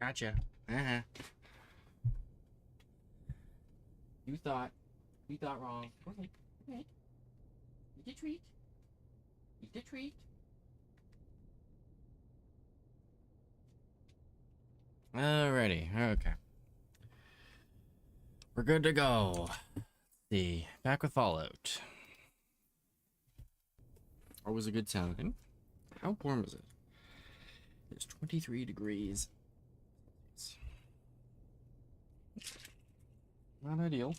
Gotcha. Uh-huh. You thought. You thought wrong. Okay. Okay. Eat a treat. Eat a treat. Alrighty. Okay. We're good to go. Let's see. Back with Fallout. Always a good sounding. How warm is it? It's 23 degrees. It's not ideal.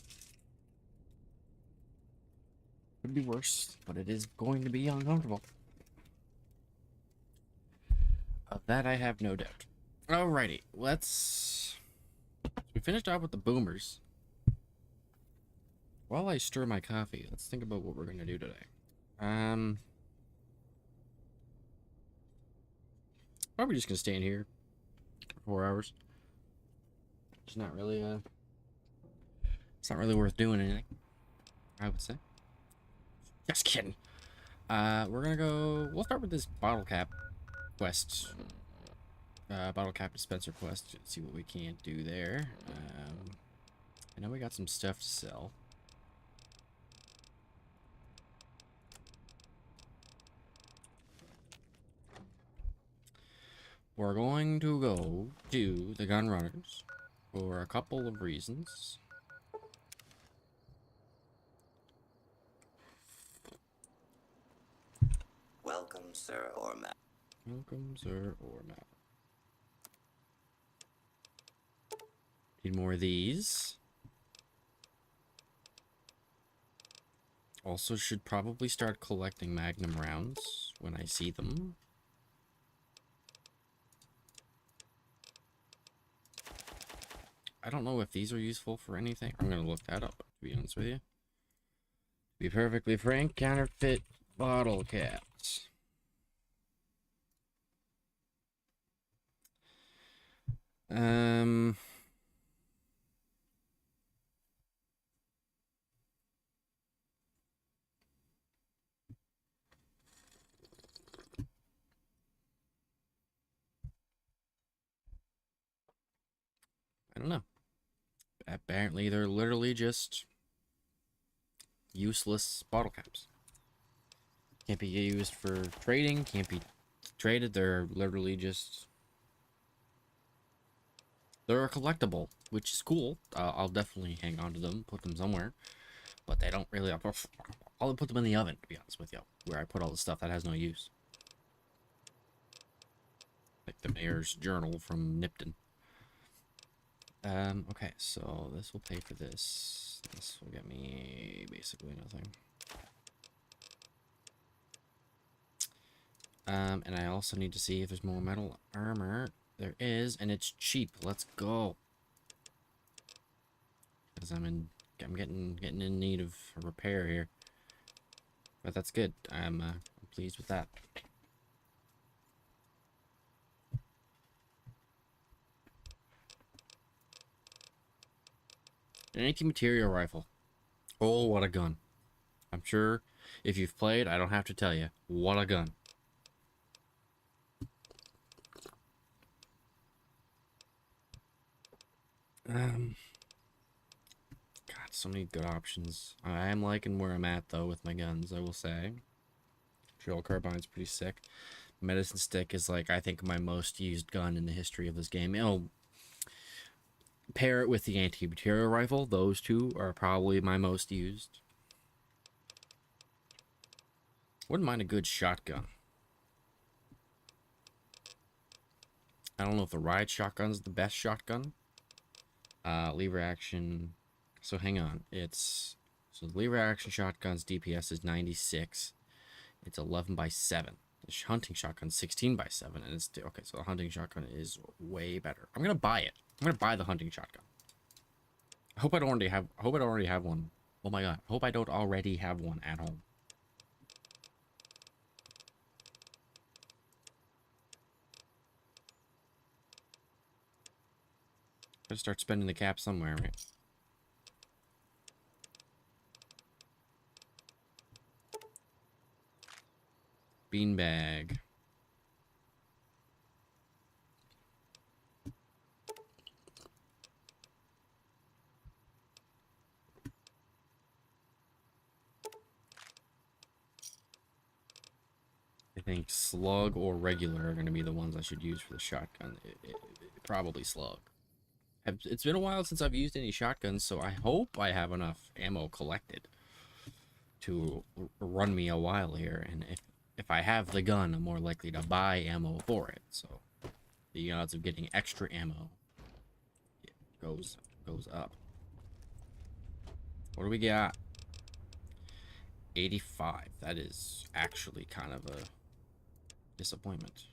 Could be worse, but it is going to be uncomfortable. Of that I have no doubt. Alrighty, let's... We finished off with the boomers. While I stir my coffee, let's think about what we're going to do today. Probably just going to stay in here for 4 hours. It's not really, it's not really worth doing anything, I would say. Just kidding. We're gonna go... We'll start with this bottle cap quest. Bottle cap dispenser quest. See what we can do there. I know we got some stuff to sell. We're going to go to the gun runners for a couple of reasons. Welcome, sir or madam. Welcome, sir or madam. Need more of these. Also should probably start collecting Magnum rounds when I see them. I don't know if these are useful for anything. I'm gonna look that up, to be honest with you. To be perfectly frank, counterfeit bottle caps. I don't know. Apparently they're literally just useless bottle caps. Can't be used for trading, can't be traded. They're literally just... They're a collectible, which is cool. I'll definitely hang on to them, put them somewhere. But they don't really... I'll put them in the oven, to be honest with you, where I put all the stuff that has no use. Like the mayor's journal from Nipton. Okay, so this will pay for this. This will get me basically nothing. And I also need to see if there's more metal armor. There is, and it's cheap. Let's go. Because I'm getting in need of a repair here. But that's good. I'm pleased with that. An anti-material rifle. Oh, what a gun. I'm sure if you've played, I don't have to tell you. What a gun. God, so many good options. I am liking where I'm at, though, with my guns, I will say. Drill carbine's pretty sick. Medicine stick is, like, I think my most used gun in the history of this game. I'll pair it with the anti-material rifle. Those two are probably my most used. Wouldn't mind a good shotgun. I don't know if the riot shotgun's the best shotgun. Lever action. So hang on. So the lever action shotgun's DPS is 96. It's 11/7. The hunting shotgun's 16/7, and it's okay. So the hunting shotgun is way better. I'm gonna buy it. I'm gonna buy the hunting shotgun. I hope I don't already have. I hope I don't already have one. Oh my god. I hope I don't already have one at home. Gotta start spending the cap somewhere, right? Beanbag. think slug or regular are going to be the ones I should use for the shotgun. Probably slug. It's been a while since I've used any shotguns, so I hope I have enough ammo collected to run me a while here. And if I have the gun, I'm more likely to buy ammo for it. So the odds of getting extra ammo goes up. What do we got? 85. That is actually kind of a disappointment.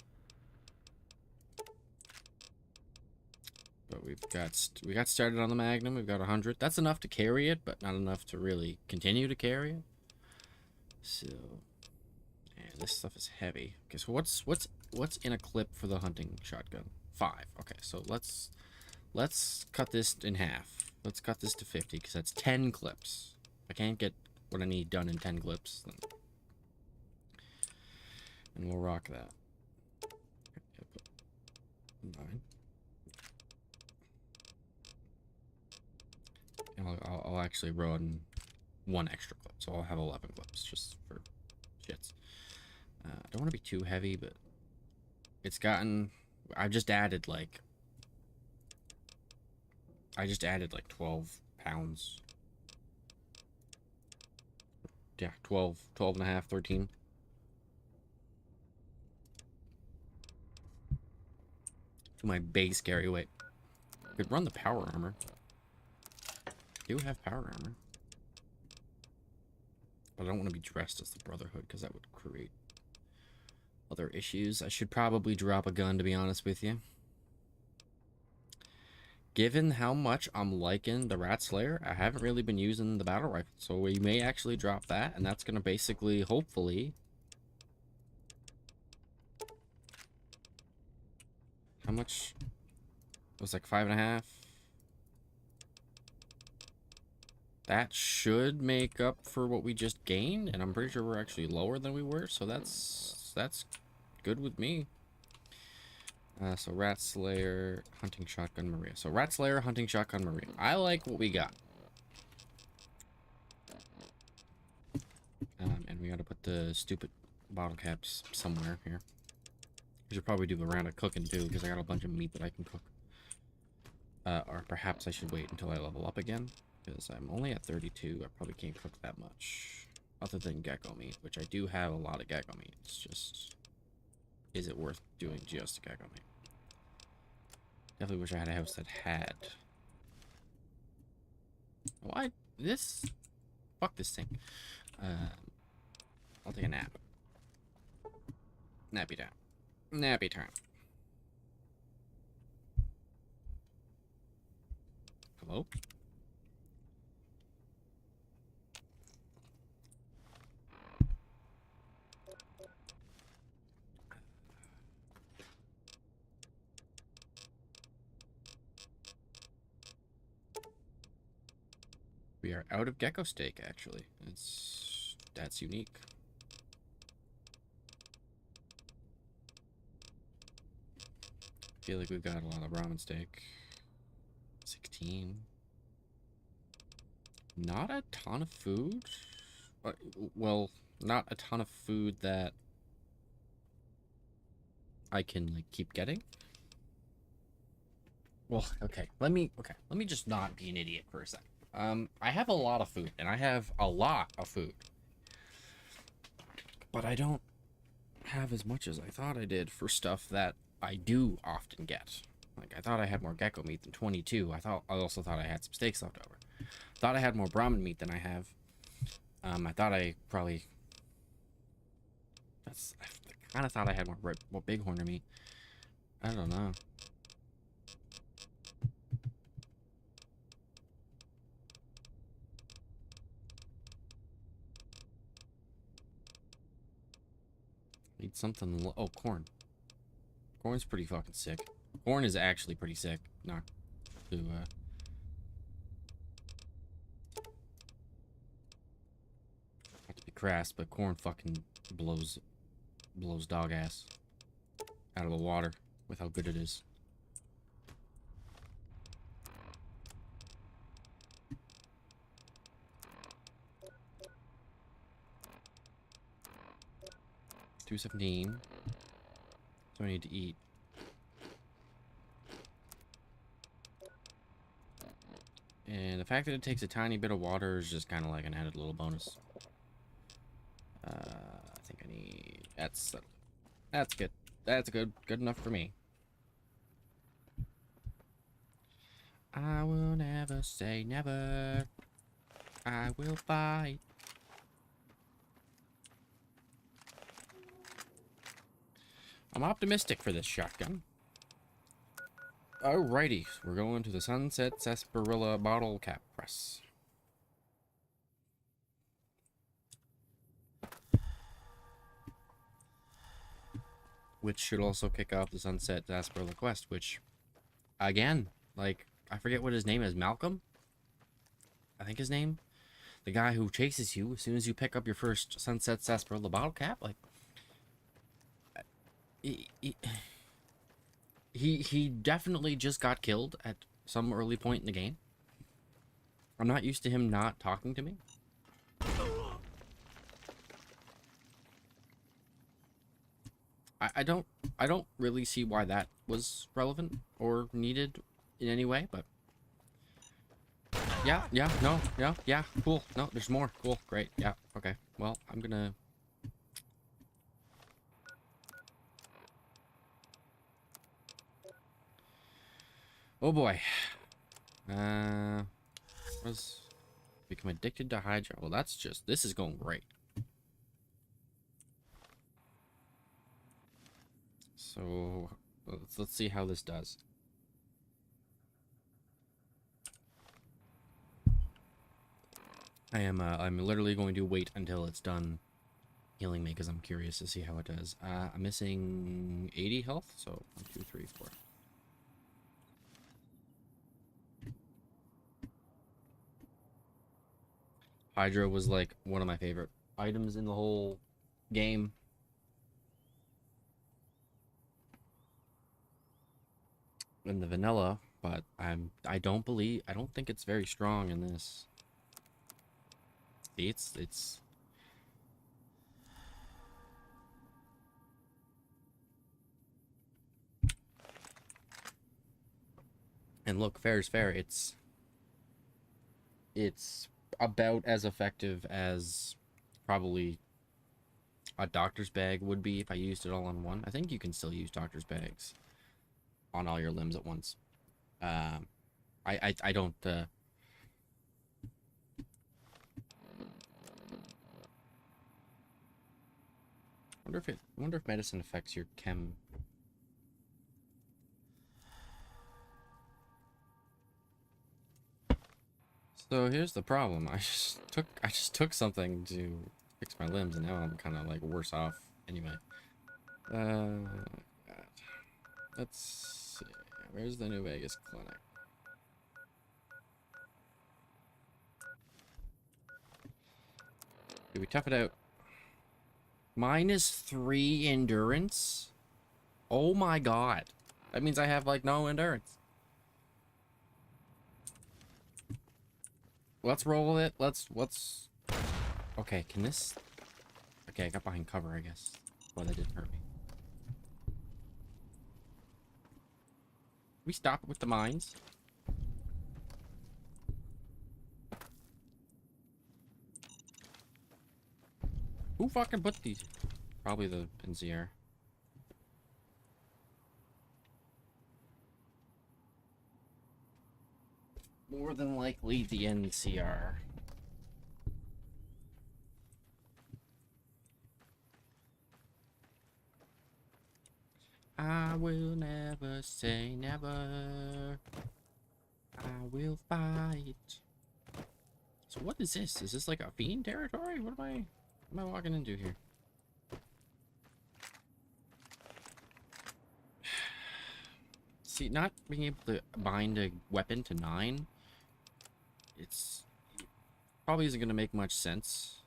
But we got started on the Magnum. We've got 100. That's enough to carry it, but not enough to really continue to carry it. So, yeah, this stuff is heavy. Okay, so what's in a clip for the hunting shotgun? 5. Okay, so let's cut this in half. Let's cut this to 50 because that's 10 clips. I can't get what I need done in 10 clips, then. And we'll rock that. Okay, 9. And I'll actually run 1 extra clip, so I'll have 11 clips just for shits. I don't want to be too heavy, but it's gotten. I just added like 12 pounds. Yeah, 12 and a half, 13. To my base carry weight. I could run the power armor. I do have power armor. But I don't want to be dressed as the Brotherhood because that would create other issues. I should probably drop a gun, to be honest with you. Given how much I'm liking the Rat Slayer, I haven't really been using the battle rifle. So we may actually drop that, and that's going to basically, hopefully... How much? It was like 5.5. That should make up for what we just gained, and I'm pretty sure we're actually lower than we were, so that's good with me. So Rat Slayer, Hunting Shotgun, Maria. So Rat Slayer, Hunting Shotgun, Maria. I like what we got. And we gotta put the stupid bottle caps somewhere here. I should probably do a round of cooking too, because I got a bunch of meat that I can cook. Or perhaps I should wait until I level up again, because I'm only at 32. I probably can't cook that much, other than gecko meat, which I do have a lot of gecko meat. It's just, is it worth doing just gecko meat? Definitely wish I had a house that had. Why this? Fuck this thing. I'll take a nap. Nappy time. Nappy time. Hello? We are out of gecko steak, actually. That's unique. I feel like we've got a lot of ramen steak. 16. Not a ton of food. Well, not a ton of food that I can like keep getting. Well, okay. Let me just not be an idiot for a second. I have a lot of food, and I have a lot of food. But I don't have as much as I thought I did for stuff that I do often get. Like, I thought I had more gecko meat than 22. I also thought I had some steaks left over. Thought I had more Brahmin meat than I have. I thought I probably... I kind of thought I had more bighorn meat. I don't know. Need something... Oh, corn. Corn's pretty fucking sick. Corn is actually pretty sick. Not to, not to be crass, but corn fucking blows dog ass out of the water with how good it is. 2:17. So I need to eat. And the fact that it takes a tiny bit of water is just kind of like an added little bonus. I think I need... That's good. That's good enough for me. I will never say never. I will fight. I'm optimistic for this shotgun. Alrighty, we're going to the Sunset Sarsaparilla bottle cap press. Which should also kick off the Sunset Sarsaparilla quest, which, again, like, I forget what his name is. Malcolm? I think his name? The guy who chases you as soon as you pick up your first Sunset Sarsaparilla bottle cap? Like, he definitely just got killed at some early point in the game. I'm not used to him not talking to me. I don't really see why that was relevant or needed in any way, but yeah, cool. No, there's more. Cool, great, yeah, okay. Well, I'm gonna... Oh boy. Was become addicted to Hydra. Well, that's just... This is going great. So let's see how this does. I'm literally going to wait until it's done healing me because I'm curious to see how it does. I'm missing 80 health, so 1, 2, 3, 4. Hydra was like one of my favorite items in the whole game. In the vanilla, but I don't think it's very strong in this. See, it's and look, fair is fair. It's about as effective as probably a doctor's bag would be if I used it all on one. I think you can still use doctor's bags on all your limbs at once. I don't wonder if medicine affects your chem. So here's the problem. I just took something to fix my limbs, and now I'm kind of like worse off anyway. Let's see. Where's the New Vegas clinic? Do we tough it out? -3 endurance? Oh my god. That means I have like no endurance. Let's roll it. Let's okay, can this... Okay, I got behind cover, I guess. Well, that didn't hurt me. We stop with the mines. Who fucking put these? Probably the NCR. More than likely the NCR. I will never say never. I will fight. So what is this? Is this like a fiend territory? What am I walking into here? See, not being able to bind a weapon to 9, it's probably isn't gonna make much sense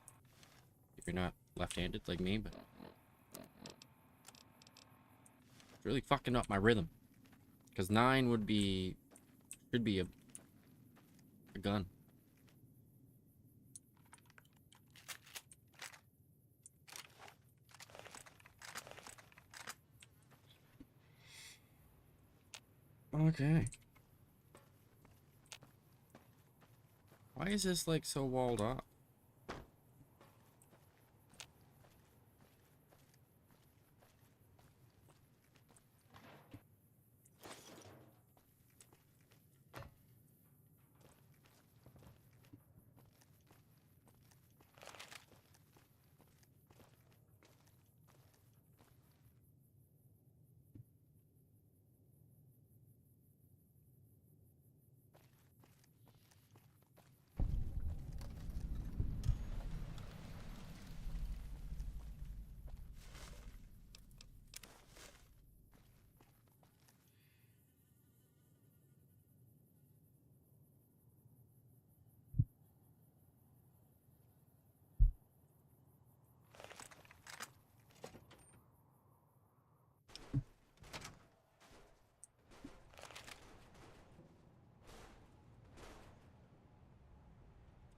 if you're not left-handed like me, but it's really fucking up my rhythm. Because 9 should be a gun. Okay. Why is this like so walled off?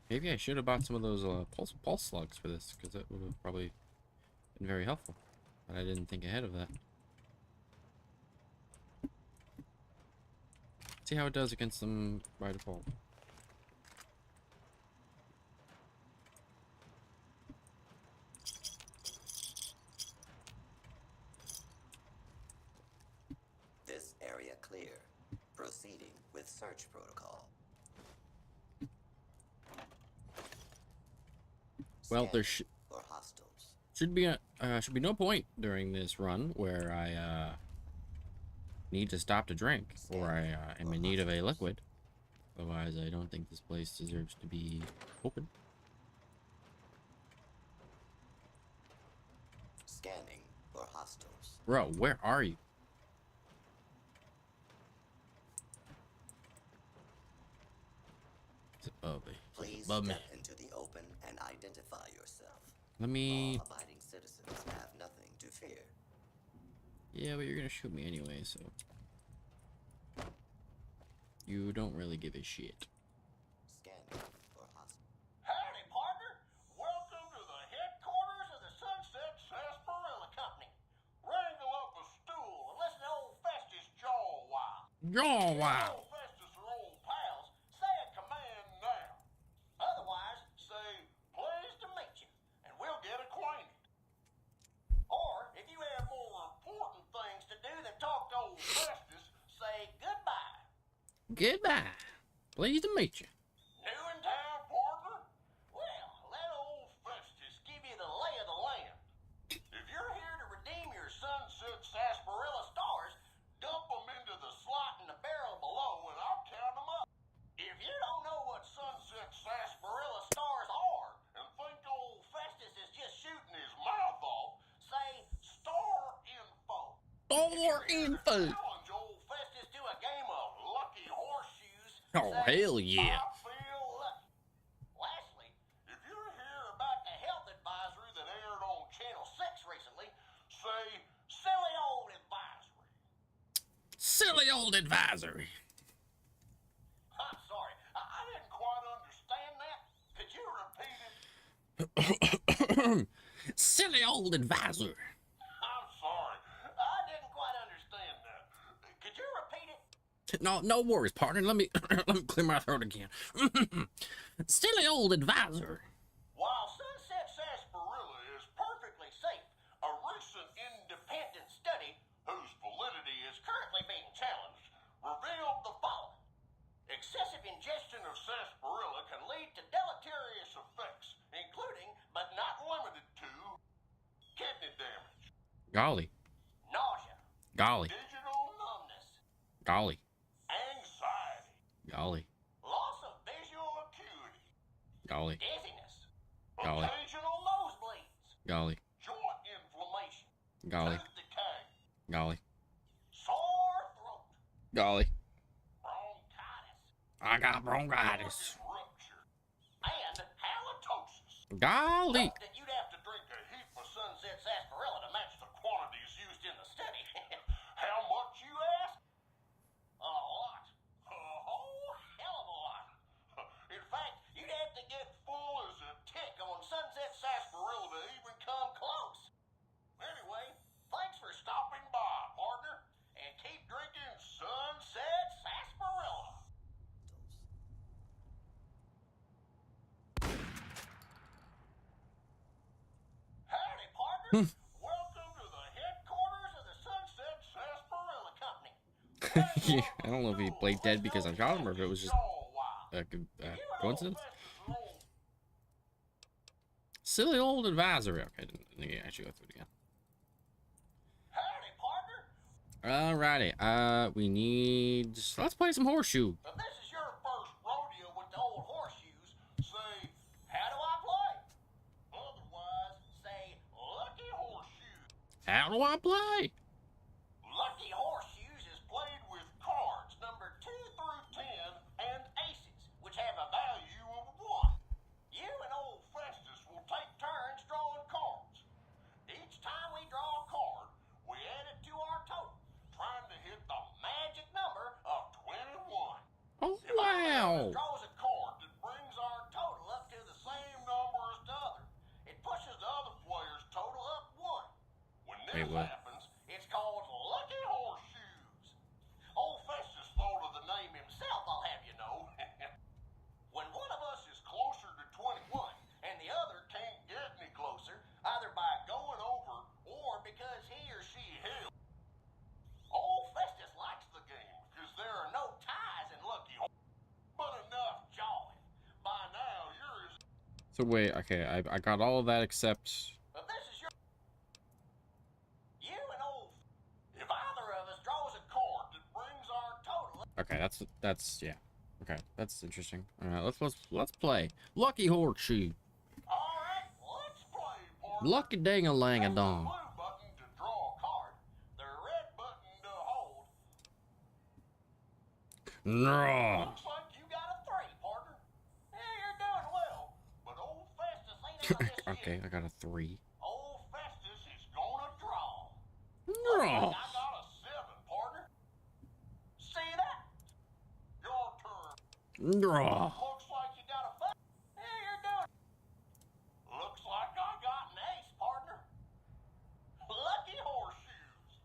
Maybe I should have bought some of those pulse slugs for this, because that would have probably been very helpful. But I didn't think ahead of that. See how it does against them by default. This area clear. Proceeding with search protocol. Well, there Scanning for hostiles. should be no point during this run where I need to stop to drink, or I am in need of a liquid. Otherwise, I don't think this place deserves to be open. Scanning for hostiles. Bro, where are you? Is it above me? Please Above me. step into the open and identify yourself. Let me. Law-abiding citizens have nothing to fear. Yeah, but you're gonna shoot me anyway, so you don't really give a shit. Scanning for hostiles. Howdy, partner. Welcome to the headquarters of the Sunset Sarsaparilla Company. Wrangle up a stool and listen to old Festus jaw a while. Oh If wow! old Festus are old pals, say a command now. Otherwise, say, pleased to meet you, and we'll get acquainted. Or, if you have more important things to do than talk to old Festus, say goodbye. Goodbye. Pleased to meet you. New in town, partner? Well, let old Festus give you the lay of the land. If you're here to redeem your Sunset Sarsaparilla stars, dump them into the slot in the barrel below and I'll count them up. If you don't know what Sunset Sarsaparilla stars are and think old Festus is just shooting his mouth off, say star info. Or info. Challenge old Festus to a game of lucky horseshoes. Oh, Say, hell yeah. I feel lucky. Lastly, if you're here about the health advisory that aired on Channel 6 recently, say silly old advisory. Silly old advisory. I'm sorry, I didn't quite understand that. Could you repeat it? Silly old advisor. I'm sorry, I didn't quite understand that. Could you repeat it? No worries, partner. Let me let me clear my throat again. Silly old advisor. While Sunset Sarsaparilla is perfectly safe, a recent independent study, whose validity is currently being challenged, revealed the following. Excessive ingestion of sarsaparilla can lead to deleterious effects, including, but not limited to, kidney damage, Golly. nausea, Golly. digital numbness, Golly. anxiety, Golly. loss of visual acuity, Golly. dizziness, Golly. occasional nosebleeds, Golly. joint inflammation, Golly. tooth decay, Golly. sore throat, Golly. bronchitis, I got bronchitis. organ rupture, and halitosis. Golly. That you'd have to drink a heap of Sunset Sarsaparilla to match the quantities used in the study. How much, you ask? A lot. A whole hell of a lot. In fact, you'd have to get full as a tick on Sunset Sarsaparilla to even come close. Anyway, thanks for stopping by, partner, and keep drinking Sunset Welcome to the headquarters of the Sunset Sarsaparilla Company. I don't know if he played dead because I shot him or if it was just a coincidence. Silly old advisory. Okay, I didn't think I actually go through it again. Howdy, partner. Alrighty. We need. Let's play some horseshoe. If this is your first rodeo with the old horseshoes, say, how do I play? Otherwise, say, Lucky Horseshoes. How do I play? Lucky Horseshoes is played with cards numbered 2 through 10 and aces, which have a value of 1. You and old Festus will take turns drawing cards. Each time we draw a card, we add it to our total, trying to hit the magic number of 21. Oh If either of us wow! draws a card that brings our total up to the same number as the other, it pushes the other player's total up 1. When this Wait, what? happens, it's called Lucky Horseshoes. Old Festus thought of the name himself, I'll have you know. When one of us is closer to 21 and the other can't get any closer, either by going over or because he or she held. Old Festus likes the game because there are no ties in Lucky Horseshoes. But enough jawing. By now, you're as... So wait, okay, I got all of that except. If this is your... You and old... If either of us draws a card that brings our total... Okay, that's yeah. Okay, that's interesting. Alright, let's play. Lucky horseshoe. Alright, let's play, partner. Lucky dang a lang a Press the dong. blue button to draw a card, the red button to hold. No. Looks like you got a 3, partner. Yeah, you're doing well, but old Festus ain't out this Okay, yet. I got a 3. Old Festus is gonna draw. No. I got a 7, partner. See that? Your turn. No. Looks like you got a 5. Yeah, you're doing. Looks like I got an ace, partner. Lucky Horseshoes.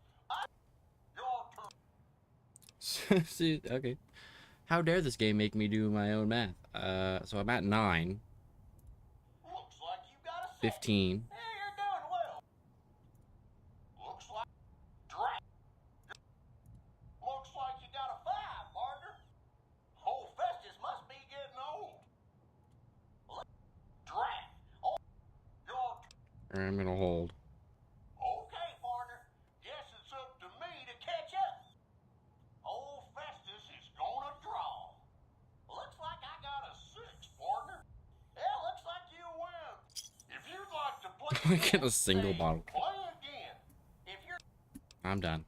Your turn. See, okay. How dare this game make me do my own math? So I'm at 9, Looks like you got a 6. 15. Yeah, you're doing well. Looks like Drat. Looks like you got a 5, partner. Old Festus must be getting old. Drat. Oh, your turn. I'm gonna hold. Okay, partner. Guess it's up to me to catch up. Old Festus is gonna draw. Looks like I got a 6, partner. Yeah, looks like you win. If you'd like to play I get a again, single say, bottle. Play again. If you're I'm done.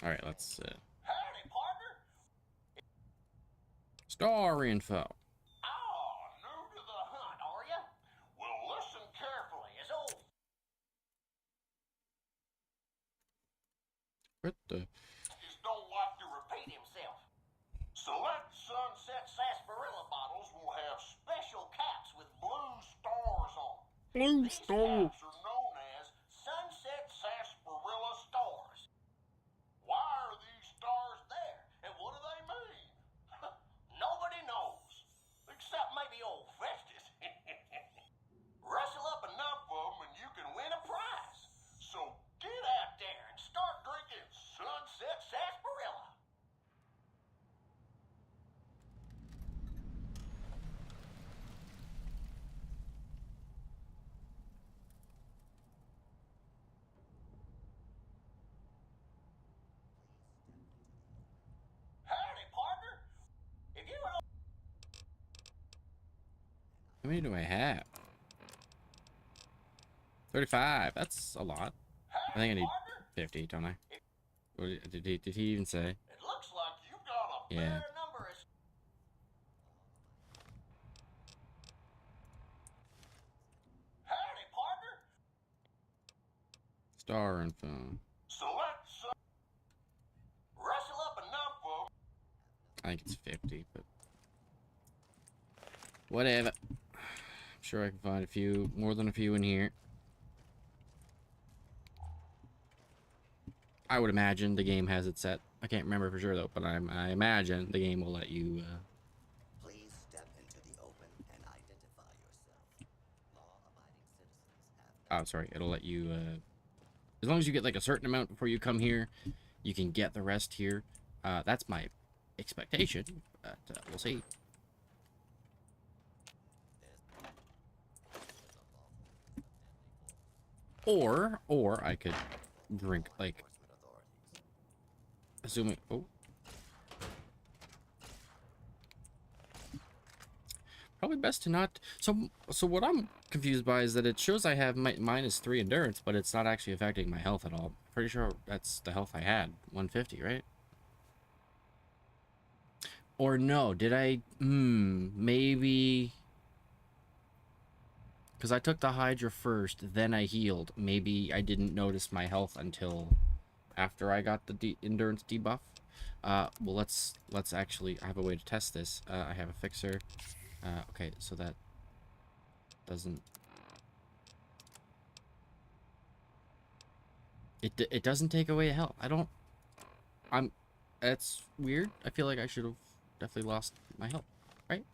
All right, let's howdy, partner. star info. Oh, new to the hunt, are ya? Well, listen carefully, as old What the? Festus don't like to repeat himself. Select Sunset Sarsaparilla bottles will have special caps with blue stars on. Blue These star. caps are known as Sunset Sarsaparilla stars. Why are these stars there, and what do they mean? Nobody knows, except maybe old Festus. Rustle up enough of them and you can win a prize. So get out there and start drinking Sunset Sarsaparilla. Howdy, partner. If you and How many do I have? 35. That's a lot. I think I need partner, 50, don't I? Or did he even say? it looks like you've got a Yeah. fair number as howdy, partner. Star info. Select some. Rustle up enough of 'em. I think it's 50, but whatever. I'm sure I can find a few, more than a few in here. I would imagine the game has it set. I can't remember for sure though, but I imagine the game will let you Please step Oh, sorry. It'll let you, as long as you get like a certain amount before you come here, you can get the rest here. That's my expectation, but we'll see. Or I could drink, like, Enforcement authorities. assuming, oh. Probably best to not, so what I'm confused by is that it shows I have -3 endurance, but it's not actually affecting my health at all. Pretty sure that's the health I had, 150, right? Or no, did I, maybe, because I took the Hydra first, then I healed. Maybe I didn't notice my health until after I got the endurance debuff. Well, let's actually, I have a way to test this. I have a fixer. Okay, so that doesn't... It doesn't take away health. That's weird. I feel like I should have definitely lost my health, right?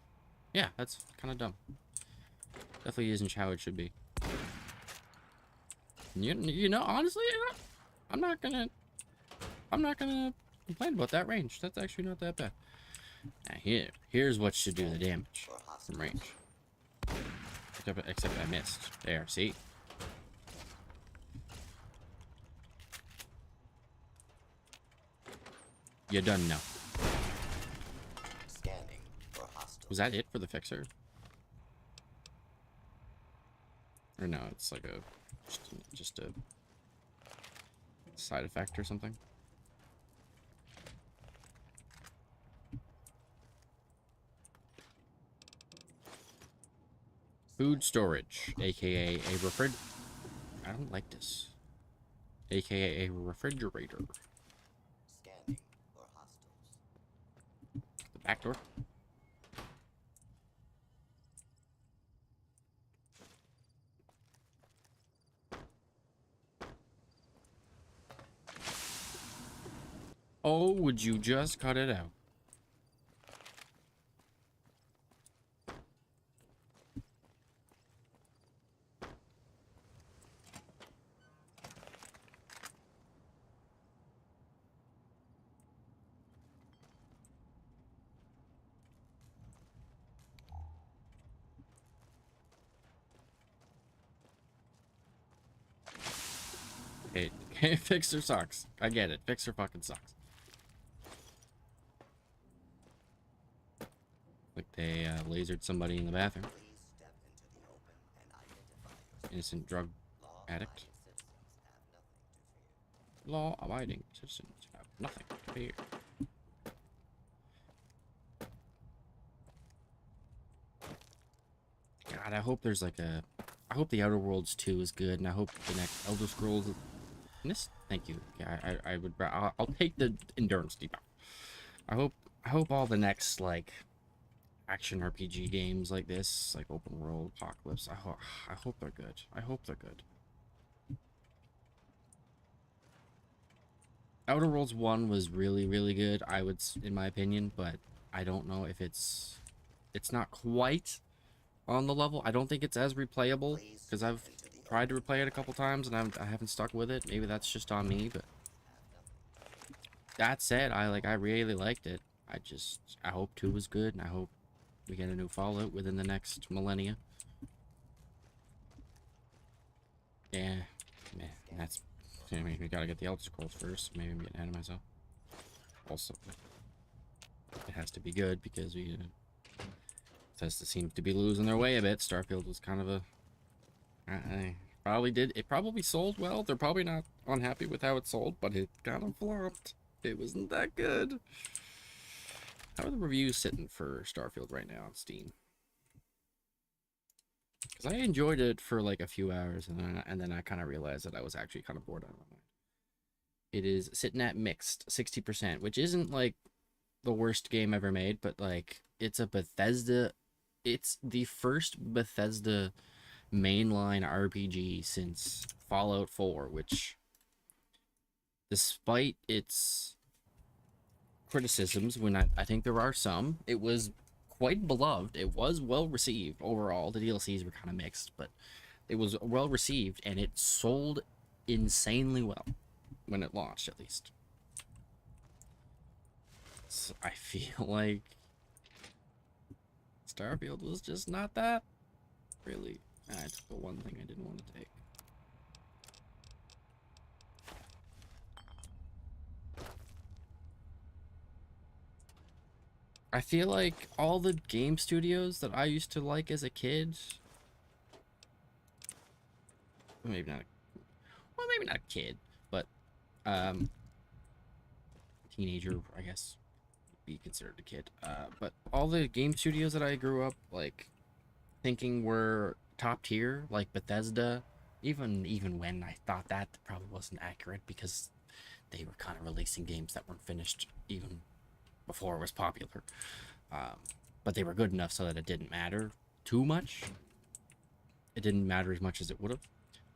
Yeah, that's kind of dumb. Definitely isn't how it should be. You know, honestly, I'm not gonna complain about that range. That's actually not that bad. Now here's what should do the damage Or from hostiles. range. Except I missed. There, see? You're done now. Scanning for hostiles. Was that it for the fixer? Or no, it's like a just a side effect or something. Food storage, aka a I don't like this. AKA a refrigerator. Scanning for hostiles. The back door. Oh, would you just cut it out? Okay, Fixer sucks. I get it. Fixer fucking sucks. Like they lasered somebody in the bathroom. Please step into the open and identify yourself. Innocent drug Law-abiding addict. citizens have nothing to fear. Law-abiding citizens have nothing to fear. God, I hope there's like a... I hope the Outer Worlds 2 is good, and I hope the next Elder Scrolls... Thank you. Yeah, I would... I'll take the endurance debuff. I hope all the next, like, action RPG games like this, like open world, apocalypse, I hope they're good. I hope they're good. Outer Worlds 1 was really, really good, in my opinion, but I don't know if it's not quite on the level. I don't think it's as replayable, because I've tried to replay it a couple times, and I haven't stuck with it. Maybe that's just on me, but that said, I really liked it. I hope 2 was good, and I hope we get a new Fallout within the next millennia. Yeah, man, that's... I mean, we gotta get the Elder Scrolls first. Maybe I'm getting ahead of myself. Also, it has to be good because we... Bethesda seems to be losing their way a bit. Starfield was kind of a... It probably sold well. They're probably not unhappy with how it sold, but it kind of flopped. It wasn't that good. How are the reviews sitting for Starfield right now on Steam? Because I enjoyed it for like a few hours, and then I kind of realized that I was actually kind of bored out of my mind. It is sitting at mixed, 60%, which isn't like the worst game ever made, but like it's a Bethesda... It's the first Bethesda mainline RPG since Fallout 4, which, despite its criticisms, when I think there are some, it was quite beloved. It was well received overall. The DLCs were kind of mixed, but It was well received, and it sold insanely well when it launched, at least. So I feel like Starfield was just not that. Really, I took the one thing I didn't want to take. I feel like all the game studios that I used to like as a kid, maybe not, well, maybe not a kid, but teenager, I guess, be considered a kid. But all the game studios that I grew up like thinking were top tier, like Bethesda, even when I thought that probably wasn't accurate because they were kind of releasing games that weren't finished even before it was popular. But they were good enough so that it didn't matter too much. It didn't matter as much as it would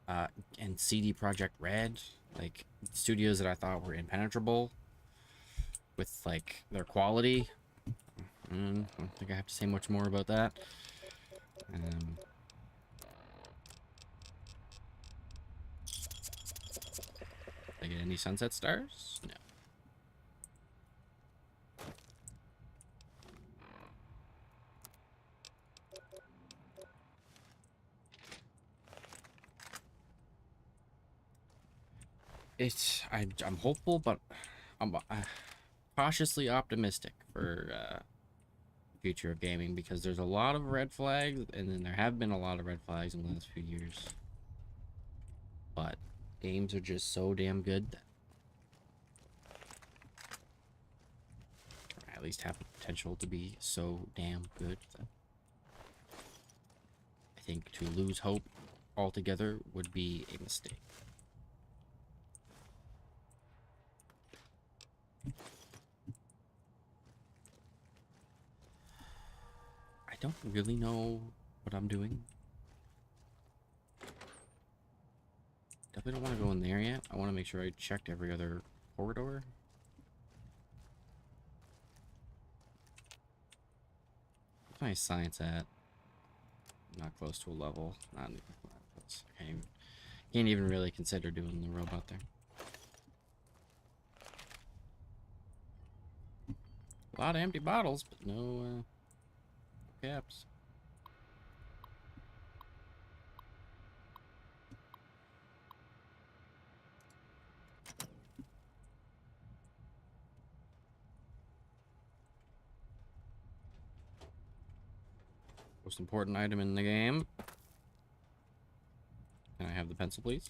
have. And CD Projekt Red, like studios that I thought were impenetrable with like their quality. I don't think I have to say much more about that. Did I get any sunset stars? No. I'm hopeful, but I'm cautiously optimistic for the future of gaming because there's a lot of red flags, and then there have been a lot of red flags in the last few years. But games are just so damn good that at least have the potential to be so damn good that I think to lose hope altogether would be a mistake. I don't really know what I'm doing. Definitely don't want to go in there yet. I want to make sure I checked every other corridor. What's my science at? Not close to a level. Not even close. Can't even really consider doing the robot there. A lot of empty bottles, but no caps. Most important item in the game. Can I have the pencil, please?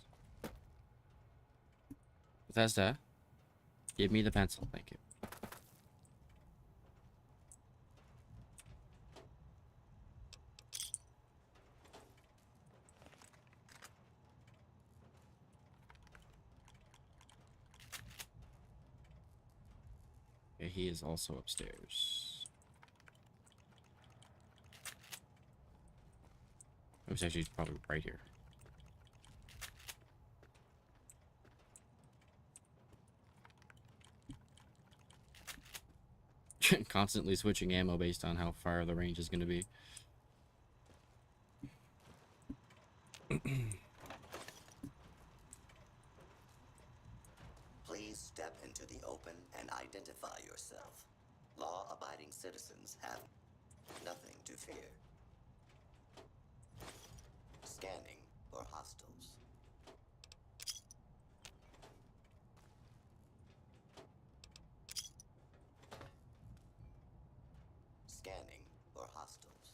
Bethesda, give me the pencil. Thank you. Okay, he is also upstairs. It was actually probably right here. Constantly switching ammo based on how far the range is going to be. Please step into the open and identify yourself. Law-abiding citizens have nothing to fear. Scanning for hostiles. Scanning for hostiles.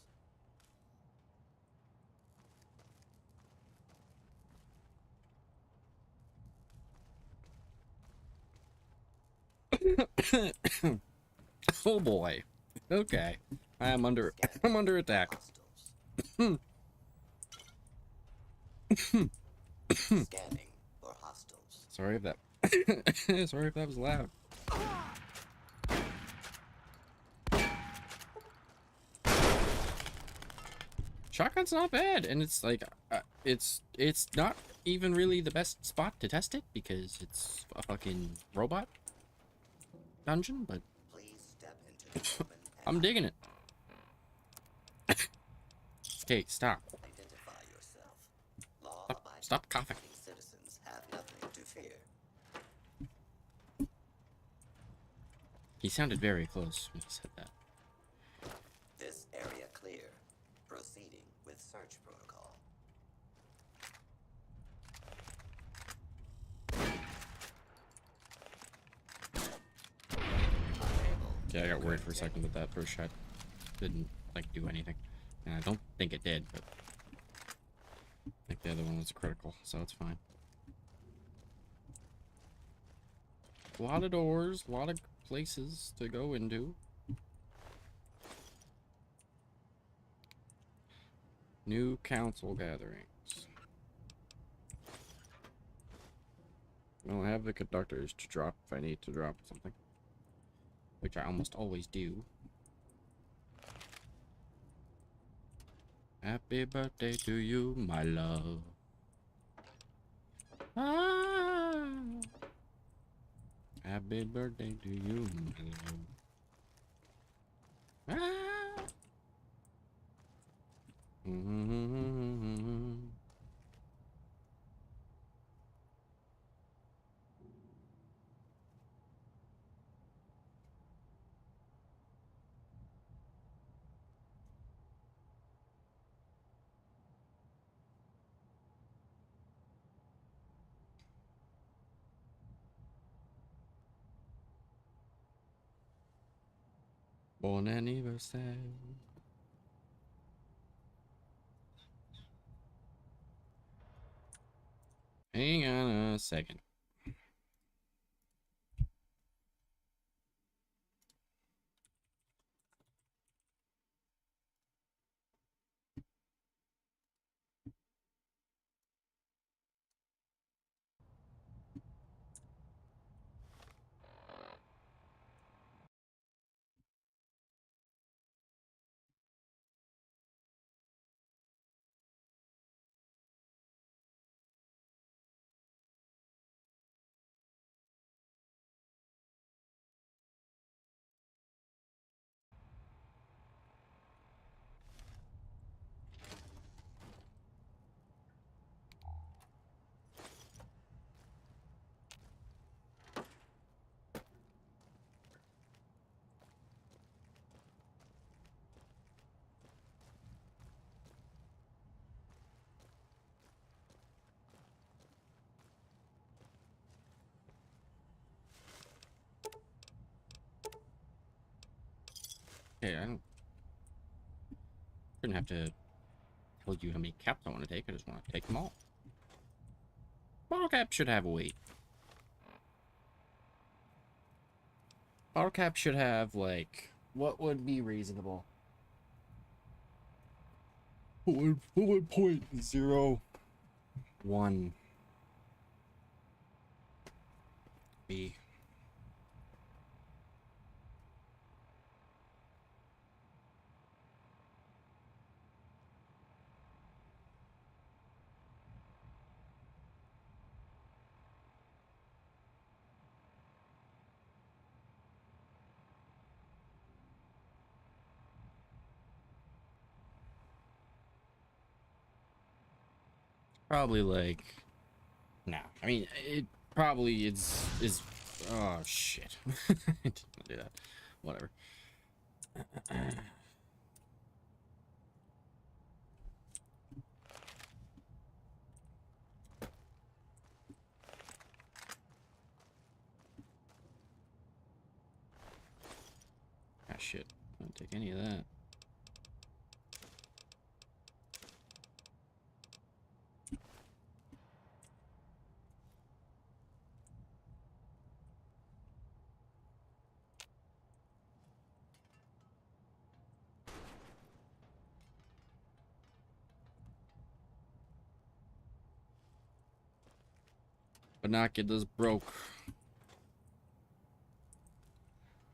Oh boy. Okay. I'm under attack. Hostiles. Scanning for hostiles. Sorry if that sorry if that was loud. Shotgun's not bad, and it's like it's not even really the best spot to test it because it's a fucking robot dungeon, but Please step into the open and I'm digging it. Okay, stop. identify yourself. Stop coughing. Citizens have nothing to fear. He sounded very close when he said that. This area clear. Proceeding with search protocol. Yeah, I got worried for a second that first shot didn't, like, do anything. And I don't think it did, but I think the other one was critical, so it's fine. A lot of doors, a lot of places to go into. New council gatherings. I'll have the conductors to drop if I need to drop something. Which I almost always do. Happy birthday to you, my love. Ah. Happy birthday to you, my love. Ah. Mm-hmm. Bon anniversaire. Hang on a second. Okay, I shouldn't have to tell you how many caps I want to take. I just want to take them all. Bottle cap should have a weight. Bottle cap should have, like, what would be reasonable? 1.01 B. Probably like, no. I mean, it probably is. Oh shit! I didn't want to do that. Whatever. Ah shit! I don't take any of that. Binoculars broke.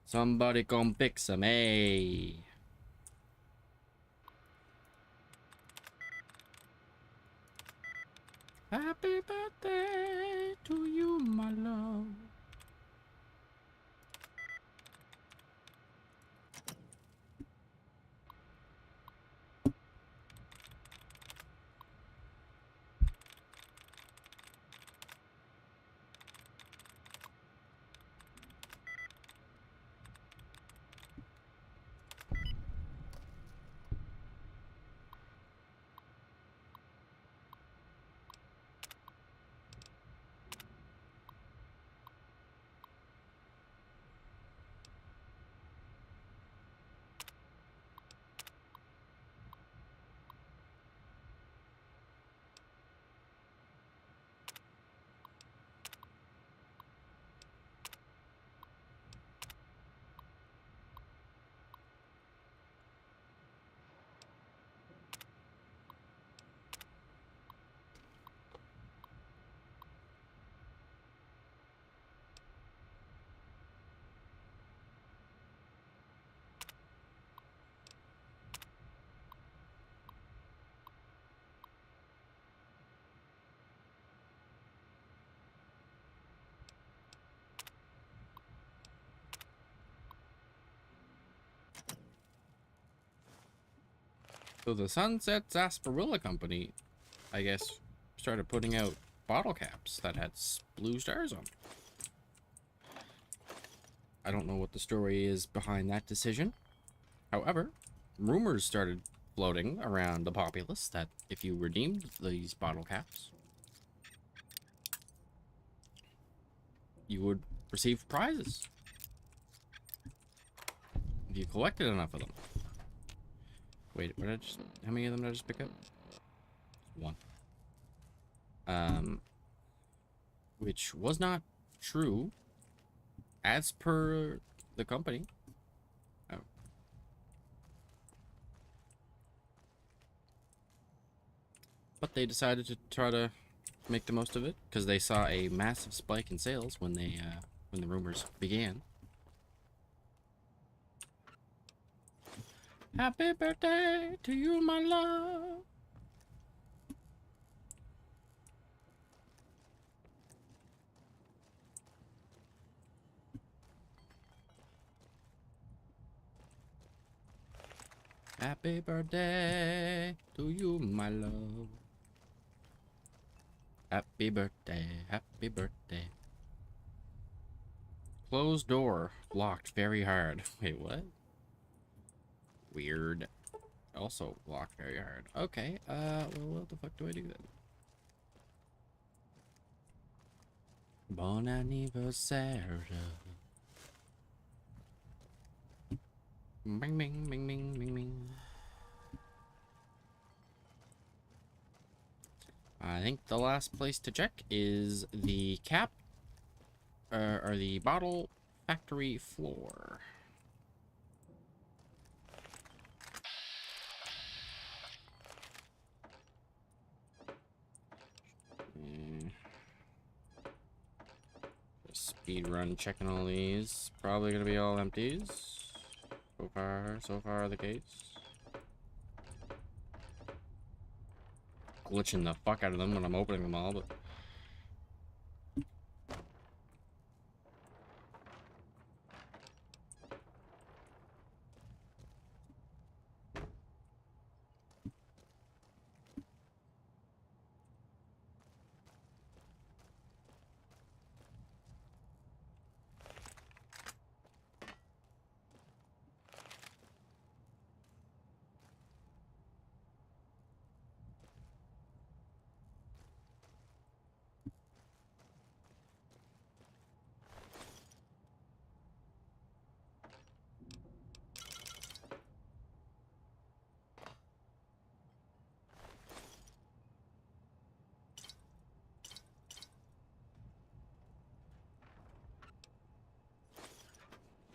Somebody come fix them, hey. Happy birthday to you, my love. So the Sunset Sarsaparilla Company, I guess, started putting out bottle caps that had blue stars on them. I don't know what the story is behind that decision. However, rumors started floating around the populace that if you redeemed these bottle caps, you would receive prizes if you collected enough of them. Wait, what did I just, how many of them did I just pick up? One. Which was not true as per the company. Oh. But they decided to try to make the most of it because they saw a massive spike in sales when the rumors began. Happy birthday to you, my love. Happy birthday to you, my love. Happy birthday, happy birthday. Closed door, locked very hard. Wait, what? Weird. Also locked very hard. Okay, well, what the fuck do I do then? Bon anniversaire. Bing, bing, bing, bing, bing, bing. I think the last place to check is the cap, or the bottle factory floor. Speed run checking all these. Probably gonna be all empties. So far the case. Glitching the fuck out of them when I'm opening them all, but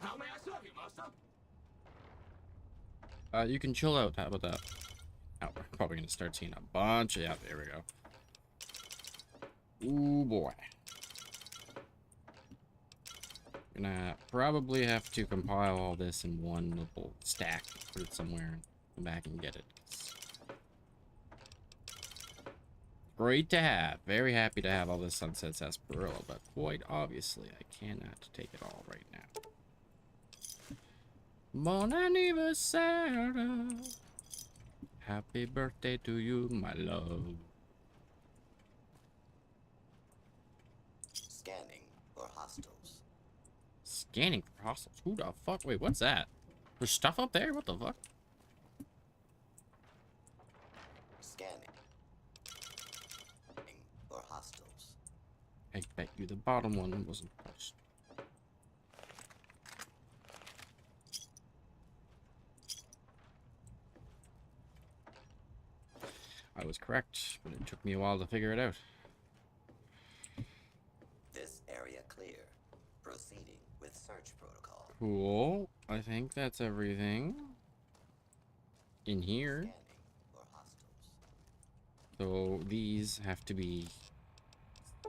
How may I serve you, master? you can chill out. How about that? Oh, we're probably gonna start seeing a bunch. Yeah, there we go. Ooh boy. Gonna probably have to compile all this in one little stack, put it somewhere, and come back and get it. Great to have. Very happy to have all this Sunset Sarsaparilla, but quite obviously I cannot take it all right now. Bon anniversaire. Happy birthday to you, my love. Scanning for hostiles. Scanning for hostiles. Who the fuck? Wait, what's that? There's stuff up there? What the fuck? Scanning for hostiles. I bet you the bottom one wasn't touched. I was correct, but it took me a while to figure it out. This area clear. Proceeding with search protocol. Cool. I think that's everything in here. Scanning for hostiles. So these have to be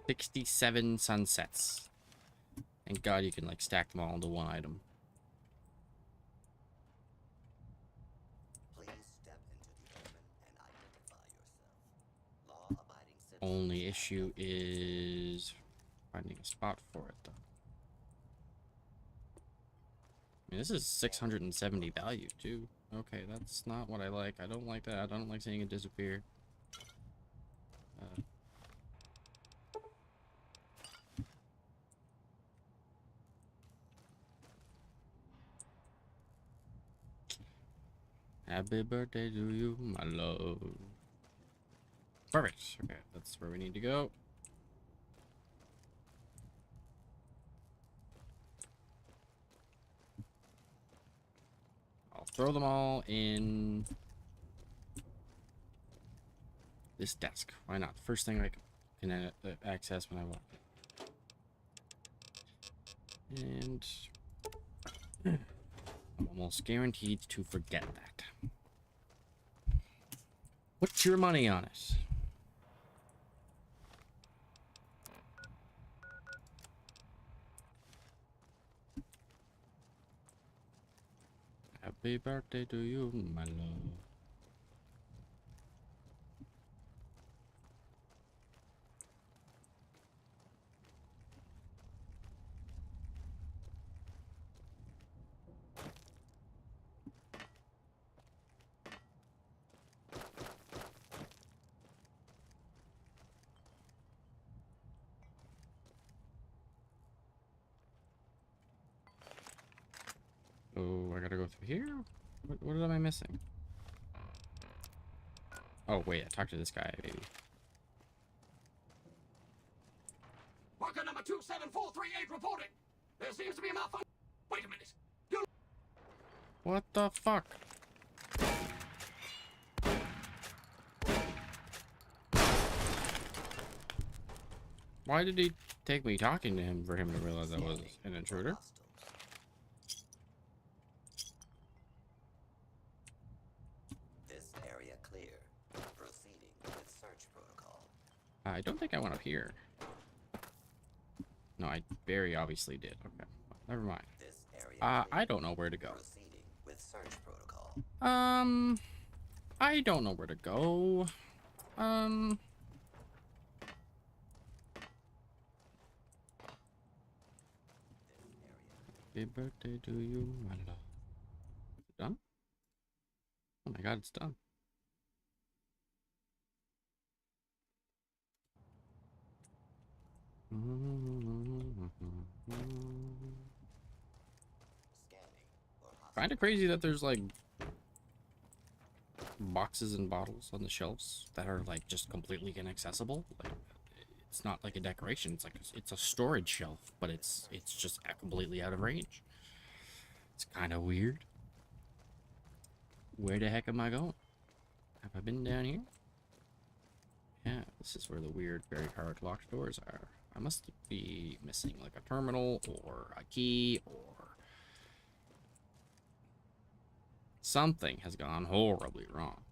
67 sunsets. Thank God you can like stack them all into one item. Please step into the open and identify yourself. Law-abiding citizens. Only issue is finding a spot for it though. I mean, this is 670 value too. Okay, that's not what I like. I don't like that. I don't like seeing it disappear. Happy birthday to you, my love. Perfect. Okay, that's where we need to go. I'll throw them all in this desk. Why not? First thing I can access when I walk in. And I'm almost guaranteed to forget that. Put your money on it. Happy birthday to you, my love. Oh, I gotta go through here? What am I missing? Oh, wait, I talked to this guy, maybe. Worker number 27438 reporting. There seems to be a malfunction. Wait a minute. You What the fuck? Why did he take me talking to him for him to realize I was an intruder? Hostiles. This area clear. Proceeding with search protocol. I don't think I went up here. No, I very obviously did. Okay, never mind. This area I don't know where to go. proceeding with search protocol. I don't know where to go. Happy birthday to you, my love. Is it done? Oh my god, it's done. Scanning for Kind of crazy that there's like boxes and bottles on the shelves that are like just completely inaccessible. Like it's not like a decoration. It's like it's a storage shelf, but it's just completely out of range. It's kind of weird. Where the heck am I going? Have I been down here? Yeah, this is where the weird, very hard locked doors are. I must be missing like a terminal or a key or something has gone horribly wrong.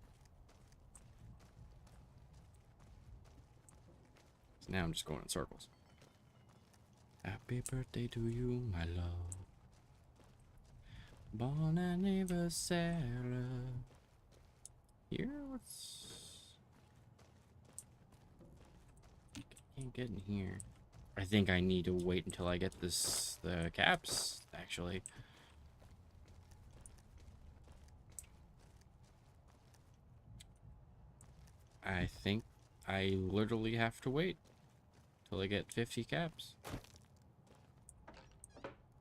So now I'm just going in circles. Happy birthday to you, my love. Bon anniversaire. Here, what's... Can't get in here. I think I need to wait until I get the caps, actually. I think I literally have to wait till I get 50 caps.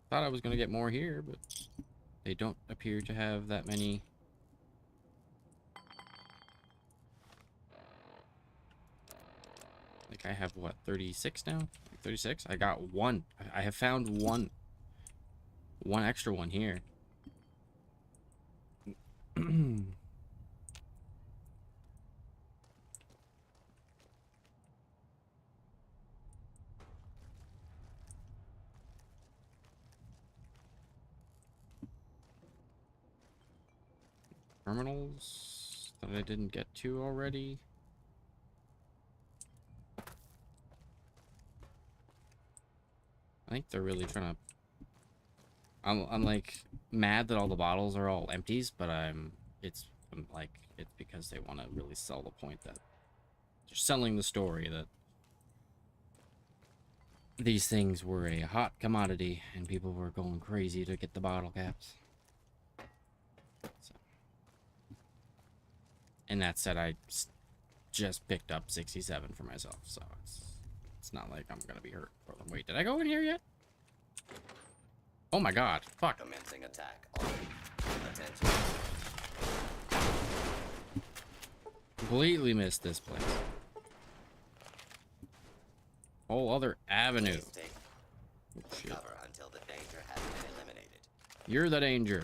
Thought I was gonna get more here, but they don't appear to have that many. Like I have what, 36 now? 36? I got one. I have found one extra one here. Terminals that I didn't get to already. I think they're really trying to... I'm like mad that all the bottles are all empties, but it's because they want to really sell the point that they're selling the story that these things were a hot commodity and people were going crazy to get the bottle caps. So, And that said, just picked up 67 for myself, so it's not like I'm gonna be hurt for them. Wait, did I go in here yet? Oh my god, fuck. Commencing attack. Attention. Completely missed this place. Whole other avenue. Please take Oh, shit. cover until the danger has been eliminated. You're the danger.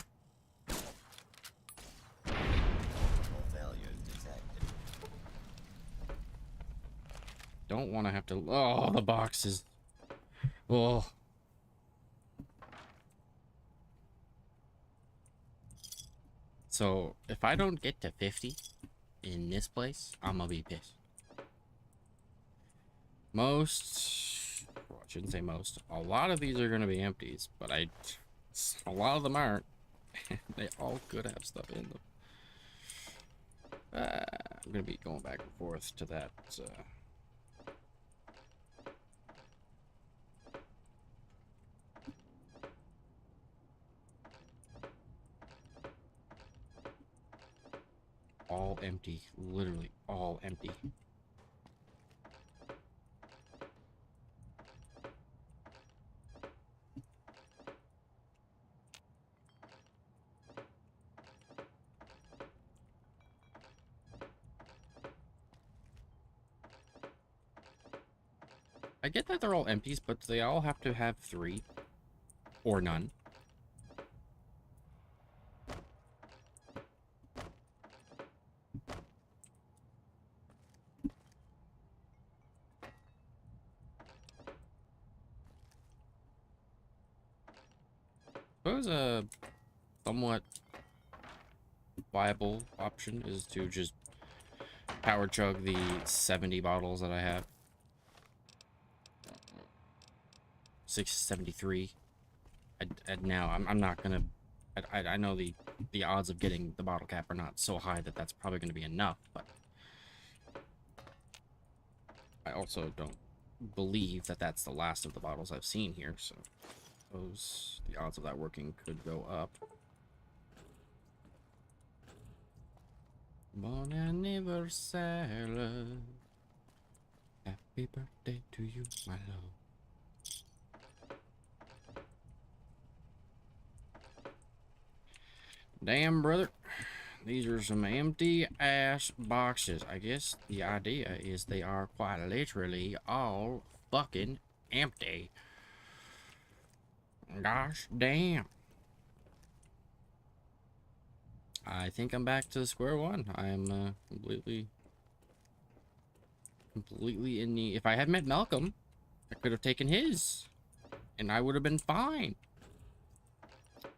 Multiple failures detected. Don't want to have to. Oh, the boxes. Oh. So, if I don't get to 50 in this place, I'm gonna be pissed. Most. Well, I shouldn't say most. A lot of these are gonna be empties, but a lot of them aren't. They all could have stuff in them. I'm gonna be going back and forth to that. All empty, literally all empty. I get that they're all empties, but they all have to have 3 or none. Suppose a somewhat viable option is to just power chug the 70 bottles that I have. 673. Now I'm not gonna. I know the odds of getting the bottle cap are not so high that that's probably going to be enough, but I also don't believe that that's the last of the bottles I've seen here, so the odds of that working could go up. Bon anniversaire. Happy birthday to you, my love. Damn, brother. These are some empty ass boxes. I guess the idea is they are quite literally all fucking empty. Gosh damn. I think I'm back to square one. I'm completely in the... If I had met Malcolm, I could have taken his. And I would have been fine.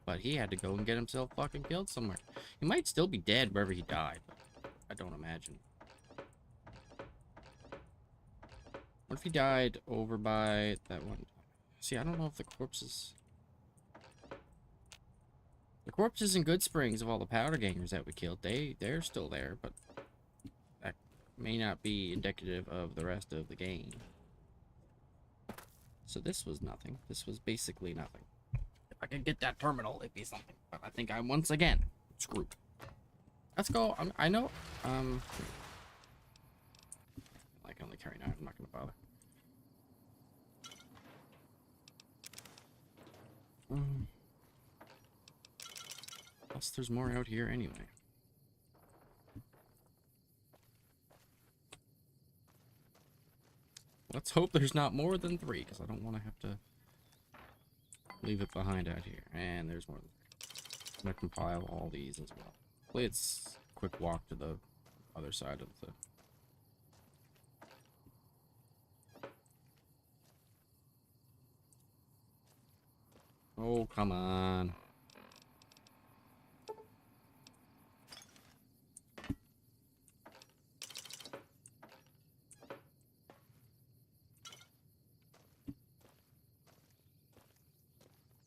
But he had to go and get himself fucking killed somewhere. He might still be dead wherever he died, but I don't imagine. What if he died over by that one? See, I don't know if the corpses... The corpses in Goodsprings of all the powder gangers that we killed, they're still there, but that may not be indicative of the rest of the game. So this was nothing. This was basically nothing. If I could get that terminal, it'd be something. But I think I'm once again screwed. Let's go. I know. I can only carry 9. I'm not gonna bother. Plus, there's more out here anyway. Let's hope there's not more than 3, because I don't want to have to leave it behind out here. And there's more than 3. I'm going to compile all these as well. Hopefully it's a quick walk to the other side of the... Oh, come on.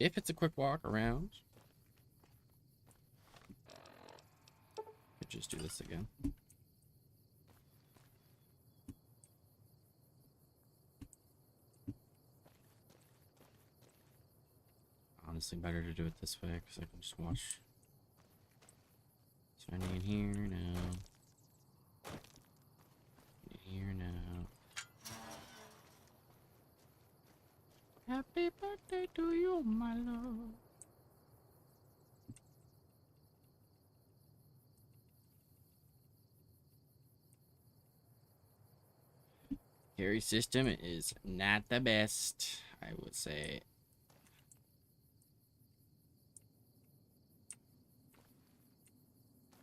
If it's a quick walk around, could just do this again. Honestly, better to do it this way because I can just watch. Is there any in here? No. here now. Happy birthday to you, my love. Carry system is not the best, I would say.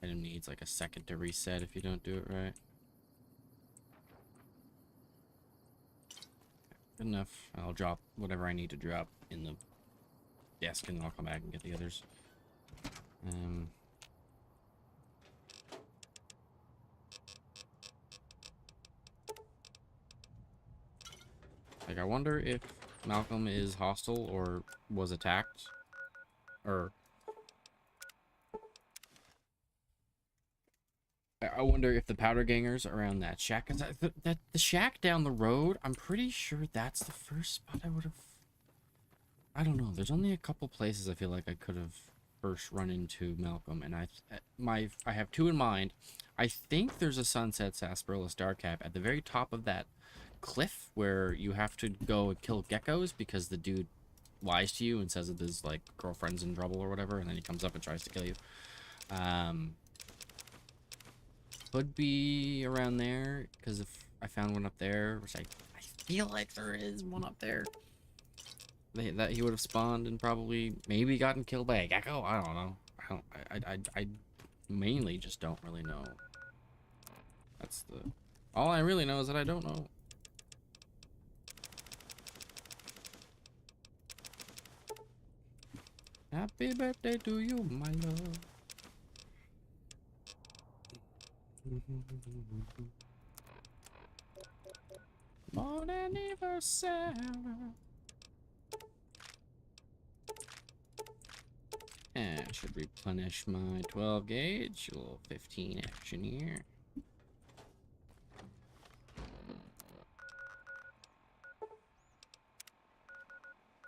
Item needs like a second to reset if you don't do it right. Good enough. I'll drop whatever I need to drop in the desk and I'll come back and get the others. Like, I wonder if Malcolm is hostile or was attacked. Or... I wonder if the powder gangers around that shack... Cause the shack down the road, I'm pretty sure that's the first spot I would have... I don't know. There's only a couple places I feel like I could have first run into Malcolm. And I have two in mind. I think there's a Sunset Sarsaparilla Starcap at the very top of that cliff where you have to go and kill geckos because the dude lies to you and says that his like girlfriend's in trouble or whatever, and then he comes up and tries to kill you. Could be around there because if I found one up there, which I feel like there is one up there, that he would have spawned and probably maybe gotten killed by a gecko. I don't know. I mainly just don't really know. That's the all I really know is that I don't know. Happy birthday to you, my love. Bon anniversaire. And I should replenish my 12 gauge, a little 15 action here.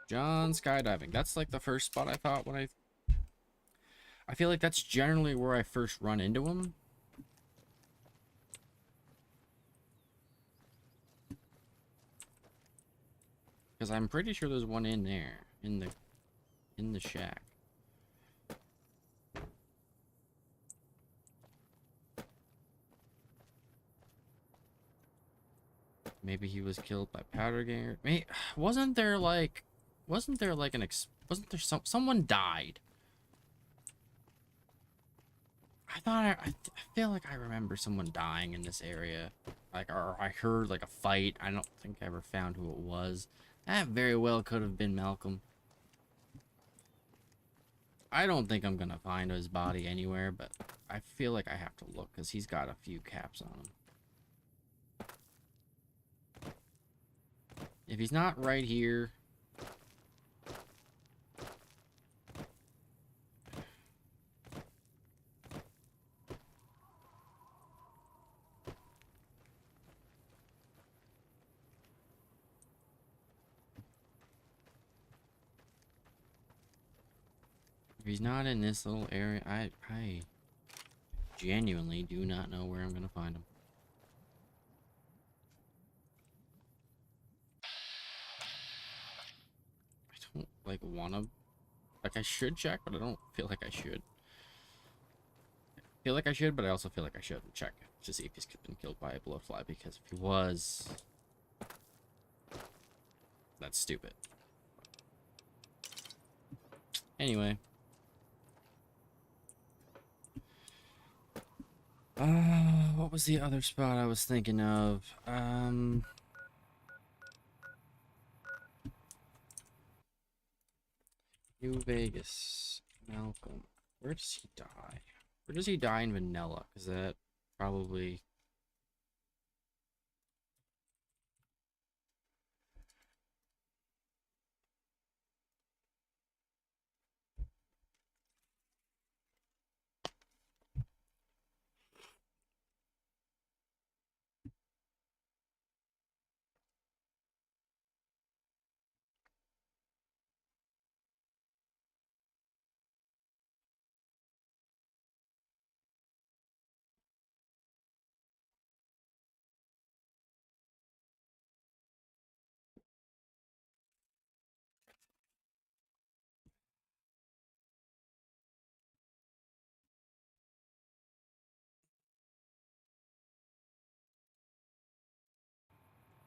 John skydiving. That's like the first spot I thought when I feel like that's generally where I first run into him. Because I'm pretty sure there's one in there, in the shack. Maybe he was killed by powder ganger. Wasn't there someone died? I feel like I remember someone dying in this area. Like, or I heard like a fight. I don't think I ever found who it was. That very well could have been Malcolm. I don't think I'm gonna find his body anywhere, but I feel like I have to look because he's got a few caps on him. If he's not right here... If he's not in this little area, I genuinely do not know where I'm gonna find him. I don't like wanna, like I should check, but I don't feel like I should. I feel like I should, but I also feel like I shouldn't check to see if he's been killed by a blowfly, because if he was, that's stupid. Anyway. What was the other spot I was thinking of? New Vegas. Malcolm. Where does he die? Where does he die in Vanilla? Is that probably...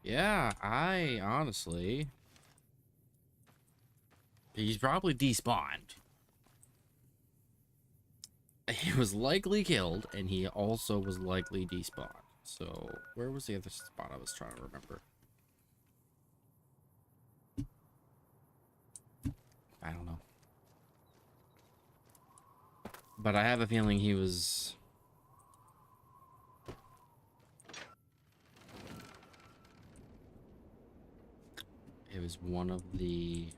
Yeah, I honestly... He's probably despawned. He was likely killed, and he also was likely despawned. So, where was the other spot I was trying to remember? I don't know. But I have a feeling he was... It was one of the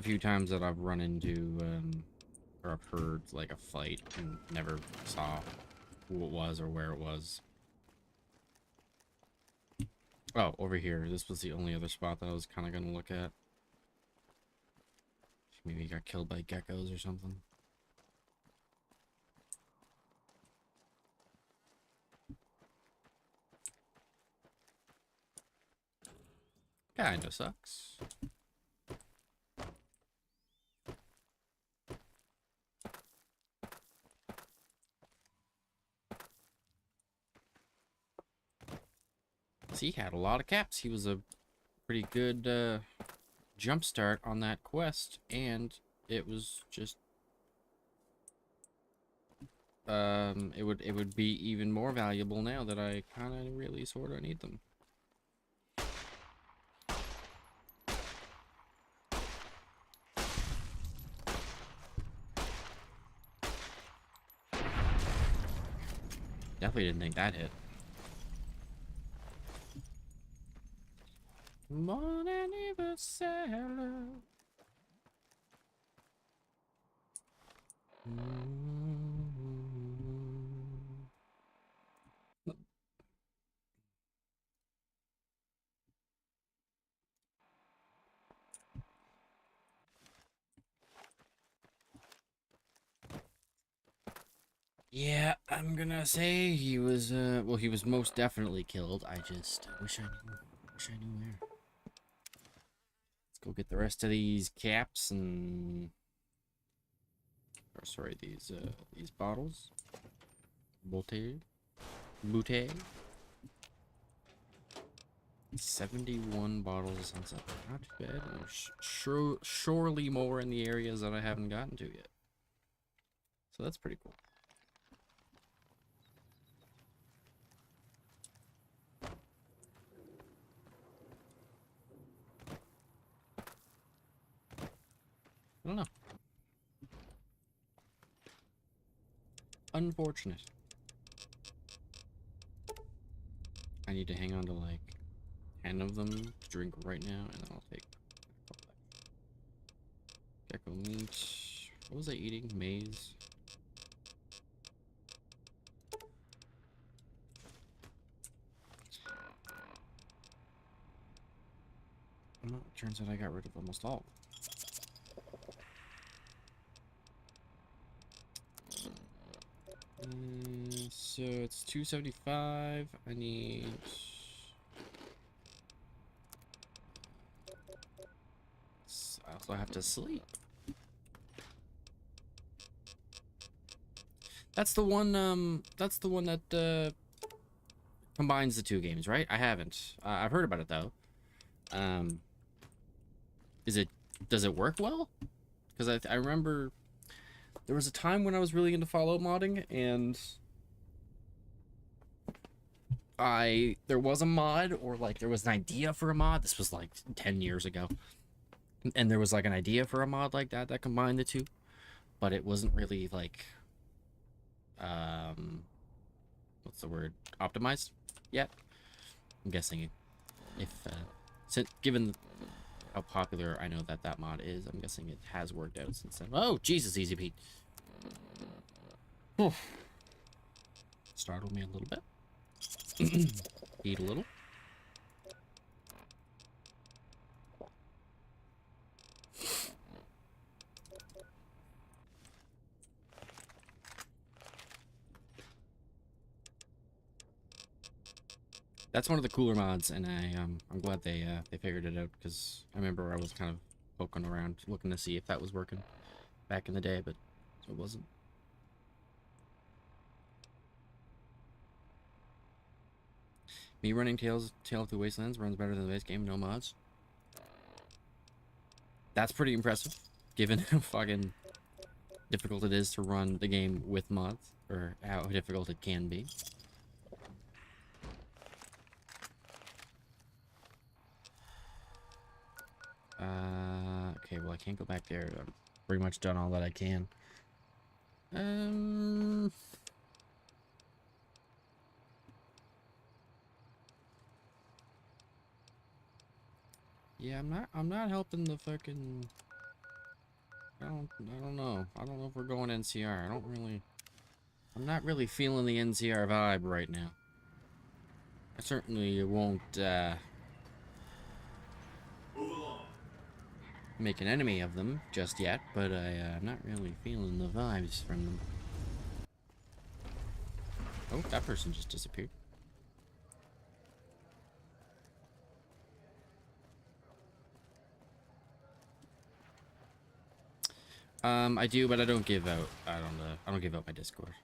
few times that I've run into, or I've heard, like, a fight and never saw who it was or where it was. Oh, over here. This was the only other spot that I was kind of going to look at. Maybe he got killed by geckos or something. Kinda sucks. See, he had a lot of caps. He was a pretty good jump start on that quest, and it was just it would be even more valuable now that I kind of really sort of need them. Definitely didn't think that hit. Mon anniversaire. Yeah, I'm gonna say he was, well, he was most definitely killed. I just wish I knew where. Let's go get the rest of these caps and, or sorry, these bottles. Botte. 71 bottles of sunset. Not too bad. There's surely more in the areas that I haven't gotten to yet. So that's pretty cool. I don't know. Unfortunate. I need to hang on to like 10 of them to drink right now, and then I'll take gecko meat. What was I eating? Maize. Well, it turns out I got rid of almost all. So it's 275. I need... I also have to sleep. That's the one that combines the two games, right? I haven't. I've heard about it though. Does it work well? Because I remember there was a time when I was really into Fallout modding, and there was a mod, or like there was an idea for a mod. This was like 10 years ago. And there was like an idea for a mod like that combined the two, but it wasn't really like what's the word, optimized yet. I'm guessing if since given how popular I know that mod is, I'm guessing it has worked out since then. Oh Jesus, Easy Pete. Startled me a little bit. Eat a little. That's one of the cooler mods, and I'm glad they figured it out, because I remember I was kind of poking around looking to see if that was working back in the day, but it wasn't. Me running Tale of Two Wastelands runs better than the base game, no mods. That's pretty impressive, given how fucking difficult it is to run the game with mods, or how difficult it can be. Okay, well I can't go back there. I've pretty much done all that I can. Yeah, I'm not helping the fucking. I don't know. I don't know if we're going NCR. I'm not really feeling the NCR vibe right now. I certainly won't, make an enemy of them just yet, but I'm not really feeling the vibes from them. Oh, that person just disappeared. I do, but I don't give out. I don't give out my Discord.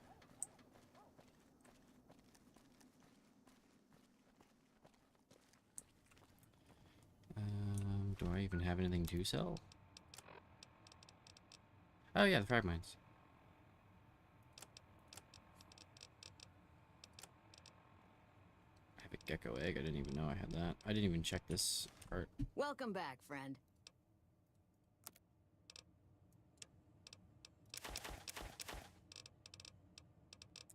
Do I even have anything to sell? Oh yeah, the frag mines. I have a gecko egg. I didn't even know I had that. I didn't even check this part. Welcome back, friend.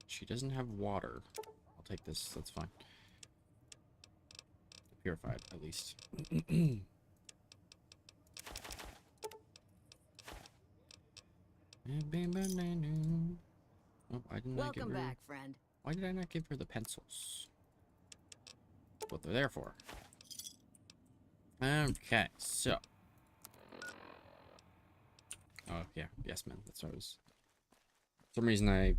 She doesn't have water. I'll take this. That's fine. Purified, at least. Oh, I didn't Welcome back, friend. Why did I not give her the pencils? That's what they're there for. Okay, so. Oh, yeah. Yes, man. That's what I was. For some reason I.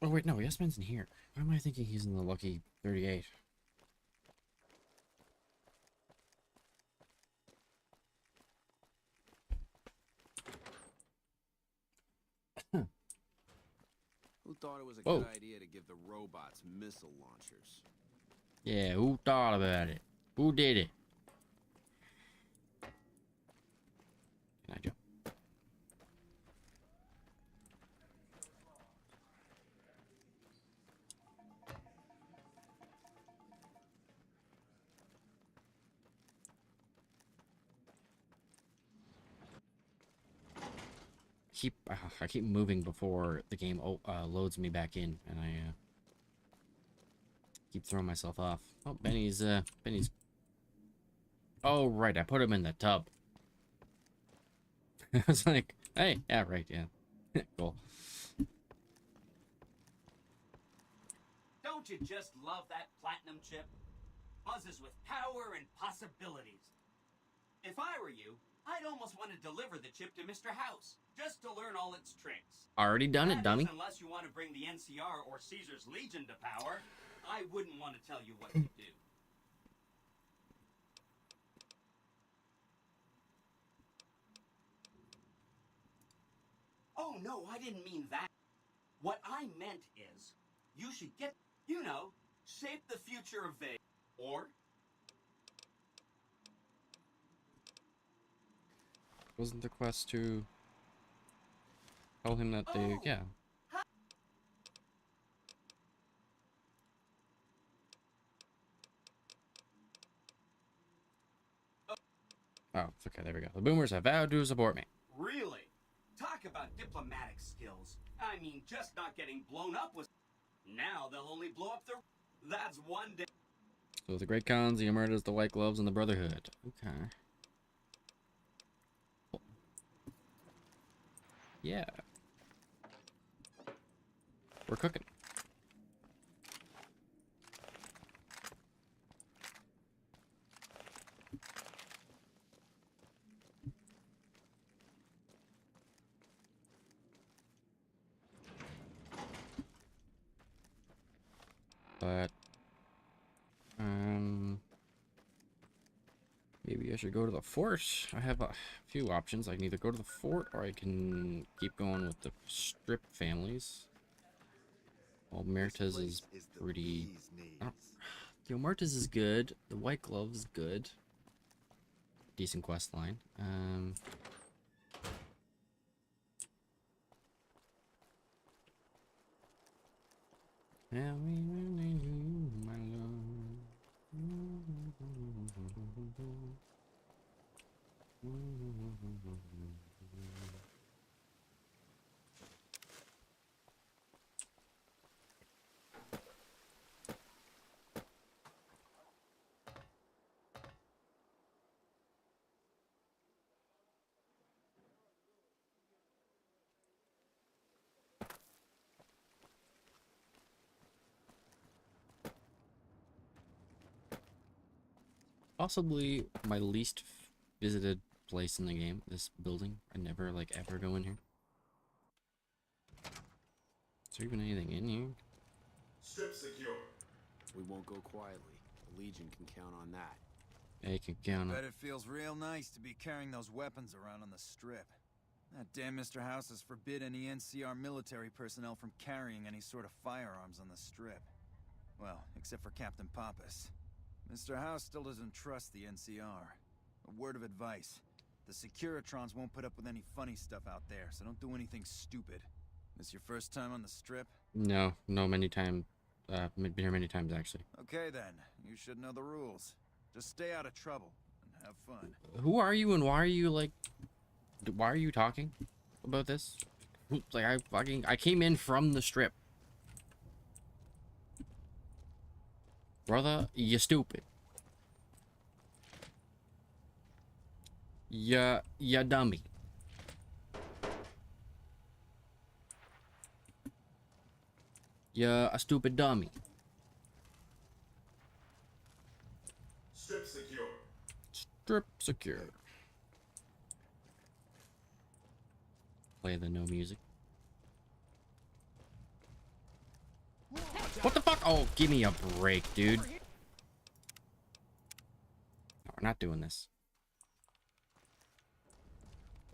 Oh, wait, no. Yes, man's in here. Why am I thinking he's in the lucky 38? Who thought it was a Whoa. good idea to give the robots missile launchers? Yeah, who thought about it? Who did it? Can I jump? I keep moving before the game loads me back in, and I keep throwing myself off. Oh, Benny's. Oh, right, I put him in the tub. I was like, hey, yeah, right, yeah, cool. Don't you just love that platinum chip? Buzzes with power and possibilities. If I were you, I'd almost want to deliver the chip to Mr. House, just to learn all its tricks. Already done it, That dummy. is, unless you want to bring the NCR or Caesar's Legion to power, I wouldn't want to tell you what to do. Oh, no, I didn't mean that. What I meant is, you should get, you know, shape the future of Vegas. Or, Wasn't the quest to tell him that they, Oh. yeah. Oh, it's okay, there we go. The boomers have vowed to support me. really? Talk about diplomatic skills. I mean, just not getting blown up was... Now they'll only blow up the... That's one day... So the Great Khans, the Emerdas, the White Gloves, and the Brotherhood. Okay. Yeah. We're cooking. But maybe I should go to the fort. I have a few options. I can either go to the fort or I can keep going with the strip families. Well, Meritas is pretty. I don't- Yo, Meritas is good. The White Glove is good. Decent quest line. Yeah, we really need my love. Possibly my least visited place in the game, this building. I never, like, ever go in here. Is there even anything in here? Strip secure. We won't go quietly. The Legion can count on that. Yeah, you can count Bet it. it feels real nice to be carrying those weapons around on the strip. That damn Mr. House has forbid any NCR military personnel from carrying any sort of firearms on the strip. Well, except for Captain Pappas. Mr. House still doesn't trust the NCR. A word of advice. The Securitrons won't put up with any funny stuff out there, so don't do anything stupid. This your first time on the strip? No, many times. Been here many times, actually. Okay then, you should know the rules. Just stay out of trouble and have fun. Who are you and why are you, like... Why are you talking about this? Like, I came in from the strip. Brother, you stupid. You dummy. You're a stupid dummy. Strip secure. Strip secure. Play the no music. What the fuck? Oh, give me a break, dude. No, we're not doing this.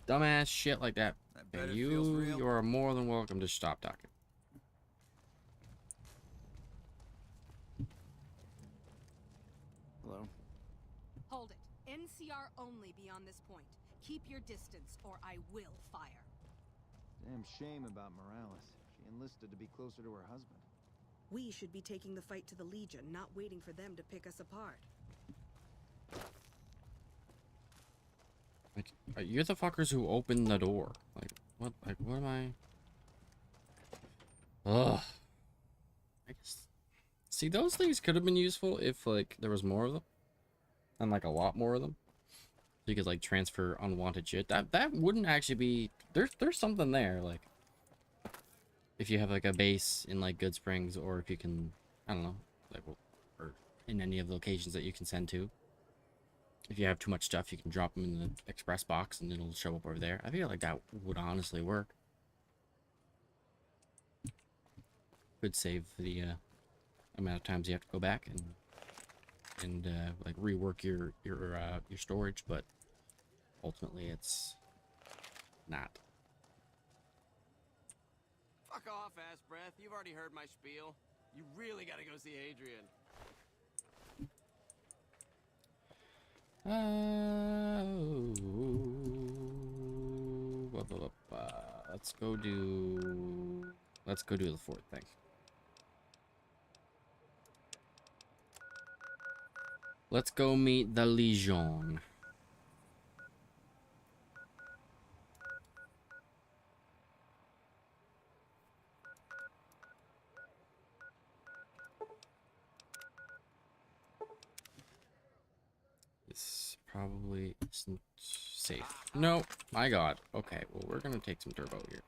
Dumbass shit like that. I bet And it feels real. you are more than welcome to stop talking. Hello? Hold it. NCR only beyond this point. Keep your distance, or I will fire. Damn shame about Morales. She enlisted to be closer to her husband. We should be taking the fight to the Legion, not waiting for them to pick us apart. Like, you're the fuckers who opened the door. Like, what? Like, what am I? Ugh. I guess. See, those things could have been useful if, like, there was more of them, and like a lot more of them. So you could like transfer unwanted shit. That wouldn't actually be. There's something there. Like, if you have like a base in like Good Springs, or if you can, I don't know, like, or in any of the locations that you can send to. If you have too much stuff, you can drop them in the express box and it'll show up over there. I feel like that would honestly work. Could save the amount of times you have to go back and like rework your storage, but ultimately it's not. Fuck off, ass breath. You've already heard my spiel. You really gotta go see Adrian. Let's go do the fourth thing. Let's go meet the Legion. This probably isn't safe. No, my god. Okay, well, we're gonna take some turbo here.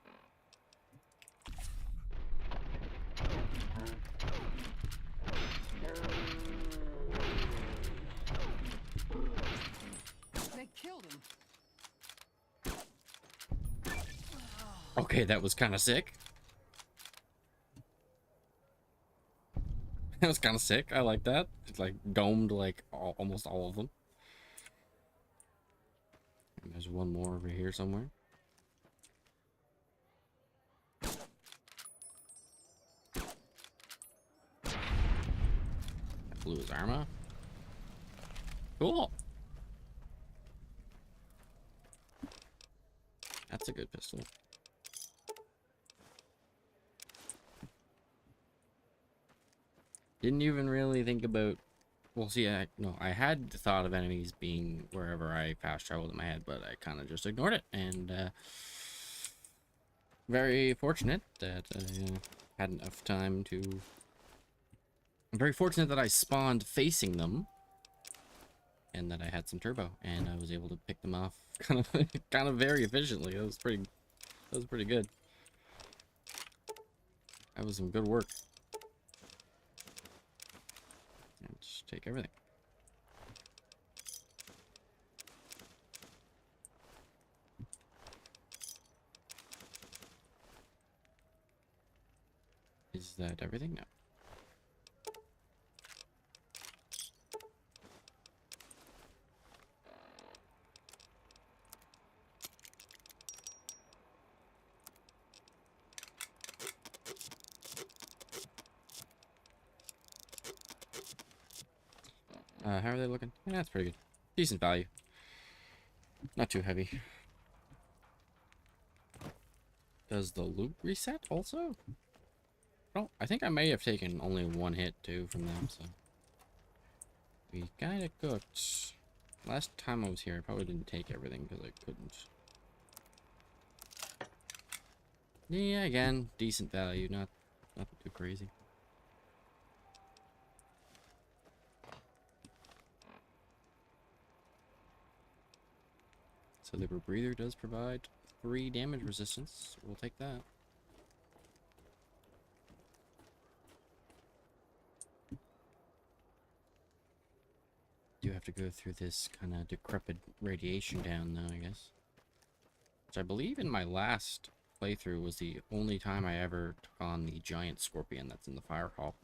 They killed him. Okay, that was kind of sick. That was kind of sick. I like that. It's like domed like almost all of them. And there's one more over here somewhere. blew his arm off. Cool. That's a good pistol. Didn't even really think about... Well, see, I had the thought of enemies being wherever I fast traveled in my head, but I kind of just ignored it. And very fortunate that I had enough time to... I'm very fortunate that I spawned facing them. And that I had some turbo, and I was able to pick them off kind of very efficiently. That was pretty good. That was some good work. And just take everything. Is that everything? No. How are they looking? Yeah, that's pretty good. Decent value. Not too heavy. Does the loot reset also? Oh, I think I may have taken only one hit too from them, so we got it good. Last time I was here, I probably didn't take everything because I couldn't. Yeah, again, decent value, not too crazy. So the breather does provide 3 damage resistance. We'll take that. Do have to go through this kind of decrepit radiation down though, I guess. Which I believe in my last playthrough was the only time I ever took on the giant scorpion that's in the fire hall.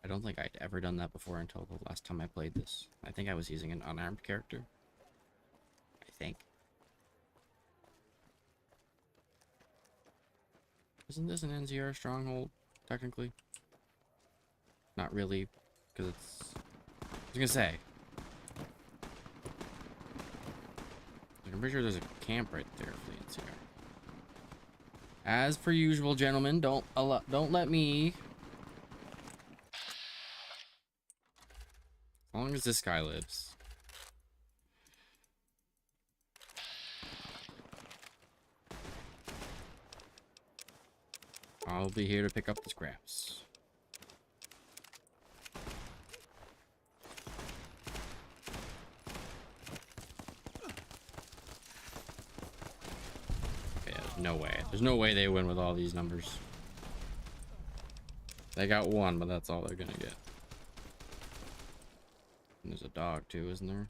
I don't think I'd ever done that before until the last time I played this. I think I was using an unarmed character. I think. Isn't this an NZR stronghold, technically? Not really, because it's... I was gonna say. I'm pretty sure there's a camp right there for the NZR. As per usual, gentlemen, don't let me... As long as this guy lives. I'll be here to pick up the scraps. Okay, there's no way. There's no way they win with all these numbers. They got 1, but that's all they're gonna get. And there's a dog too, isn't there?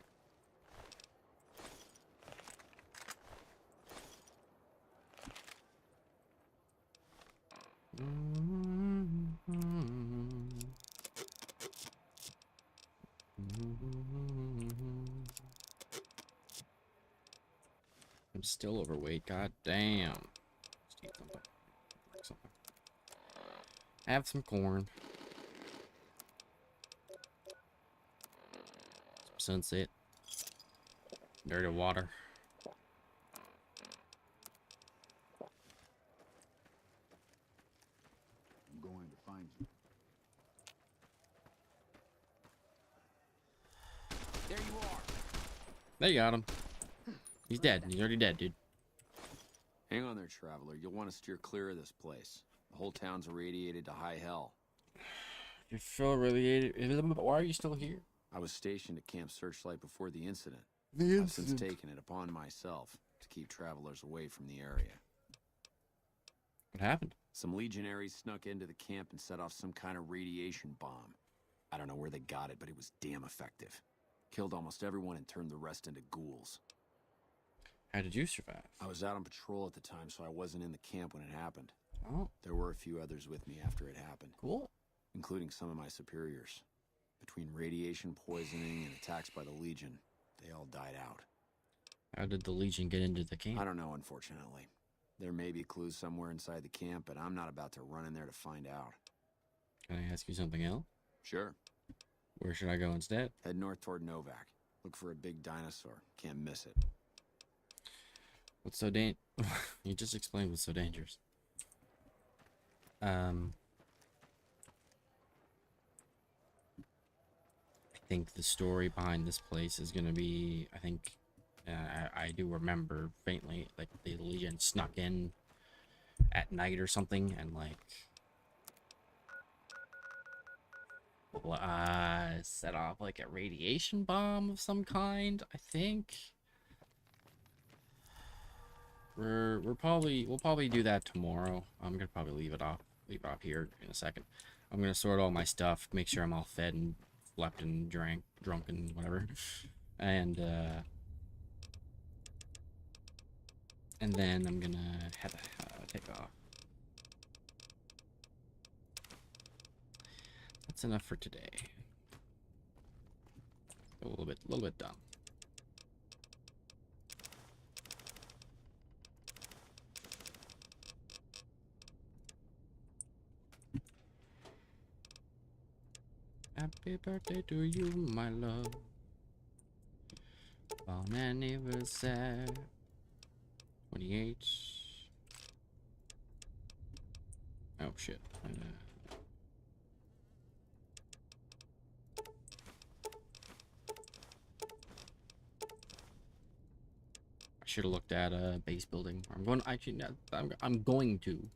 I'm still overweight. God damn. Just eat something. Have some corn. Some sunset. Dirty water. I'm going to find you. There you are. They got him. He's dead. He's already dead, dude. Hang on there, traveler. You'll want to steer clear of this place. The whole town's irradiated to high hell. You feel irradiated. Why are you still here? I was stationed at Camp Searchlight before the incident. The I've since taken it upon myself to keep travelers away from the area. What happened? Some legionaries snuck into the camp and set off some kind of radiation bomb. I don't know where they got it, but it was damn effective. Killed almost everyone and turned the rest into ghouls. How did you survive? I was out on patrol at the time, so I wasn't in the camp when it happened. Oh, There were a few others with me after it happened, cool. including some of my superiors. Between radiation poisoning and attacks by the Legion, they all died out. How did the Legion get into the camp? I don't know, unfortunately. There may be clues somewhere inside the camp, but I'm not about to run in there to find out. Can I ask you something else? Sure. Where should I go instead? Head north toward Novak. Look for a big dinosaur. Can't miss it. What's so You just explained what's so dangerous. I think the story behind this place is gonna be, I think, I do remember faintly, like the Legion snuck in at night or something and like set off like a radiation bomb of some kind. I think we'll probably do that tomorrow. I'm gonna probably leave it off here in a second. I'm gonna sort all my stuff, make sure I'm all fed and slept and drunk and whatever, and then I'm gonna take off. That's enough for today. A little bit done. Happy birthday to you, my love. Bon anniversaire. 28. Oh shit. I should have looked at base building. I'm going to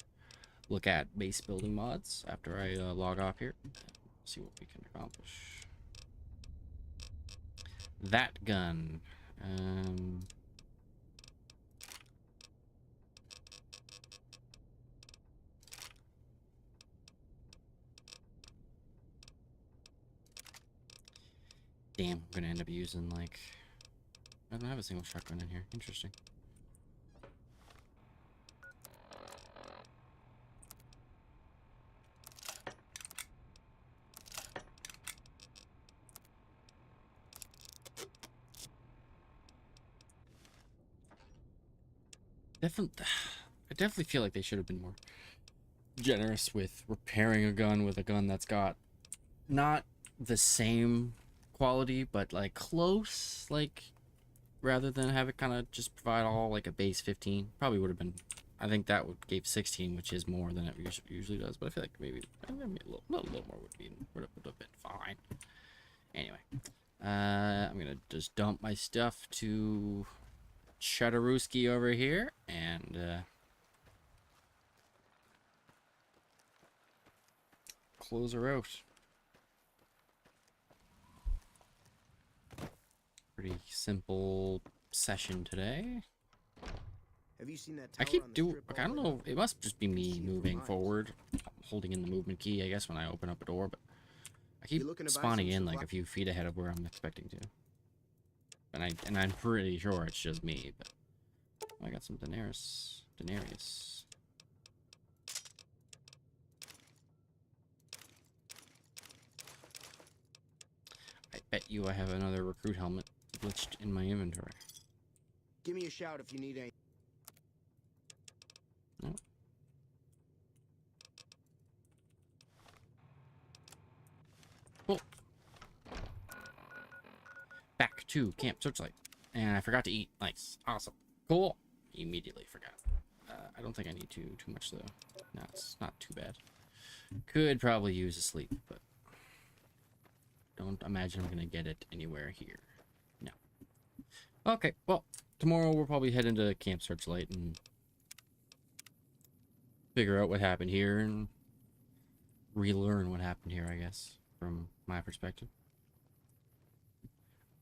look at base building mods after I log off here. See what we can accomplish. That gun. Damn, I'm gonna end up using like, I don't have a single shotgun in here. Interesting. I definitely feel like they should have been more generous with repairing a gun with a gun that's got not the same quality, but like close, like, rather than have it kind of just provide all like a base 15. Probably would have been, I think that would gave 16, which is more than it usually does, but I feel like maybe a little more would have been fine. Anyway, I'm gonna just dump my stuff to Chudorowski over here and close her out. Pretty simple session today. Have you seen that I tower keep on the doing. strip Like, I don't over know. It must just be me moving forward, holding in the movement key, I guess, when I open up a door. But I keep looking to buy spawning some in like supply? a few feet ahead of where I'm expecting to. And I'm pretty sure it's just me. But I got some Denarius. I bet you I have another recruit helmet glitched in my inventory. Give me a shout if you need any. No. Cool. Back to Camp Searchlight. And I forgot to eat. Nice. Awesome. Cool. Immediately forgot. I don't think I need too much though. No, it's not too bad. Could probably use a sleep, but don't imagine I'm gonna get it anywhere here. No. Okay, well, tomorrow we'll probably head into Camp Searchlight and figure out what happened here and relearn what happened here, I guess, from my perspective.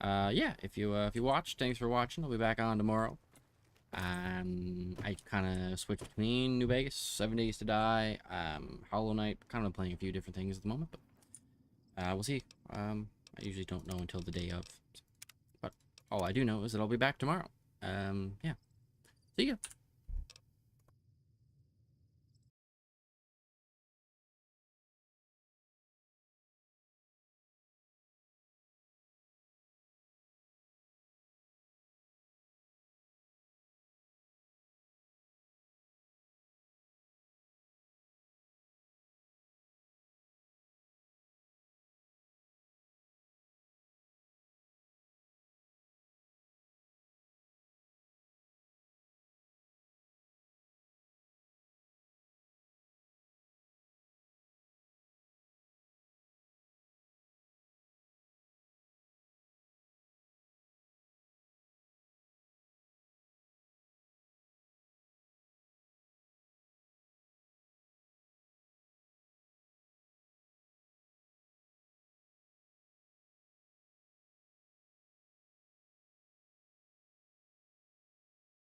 Yeah, if you watched, thanks for watching. I'll be back on tomorrow. I kind of switch between New Vegas, 7 Days to Die, Hollow Knight, kind of playing a few different things at the moment, but we'll see. I usually don't know until the day of, but all I do know is that I'll be back tomorrow. Yeah. See ya.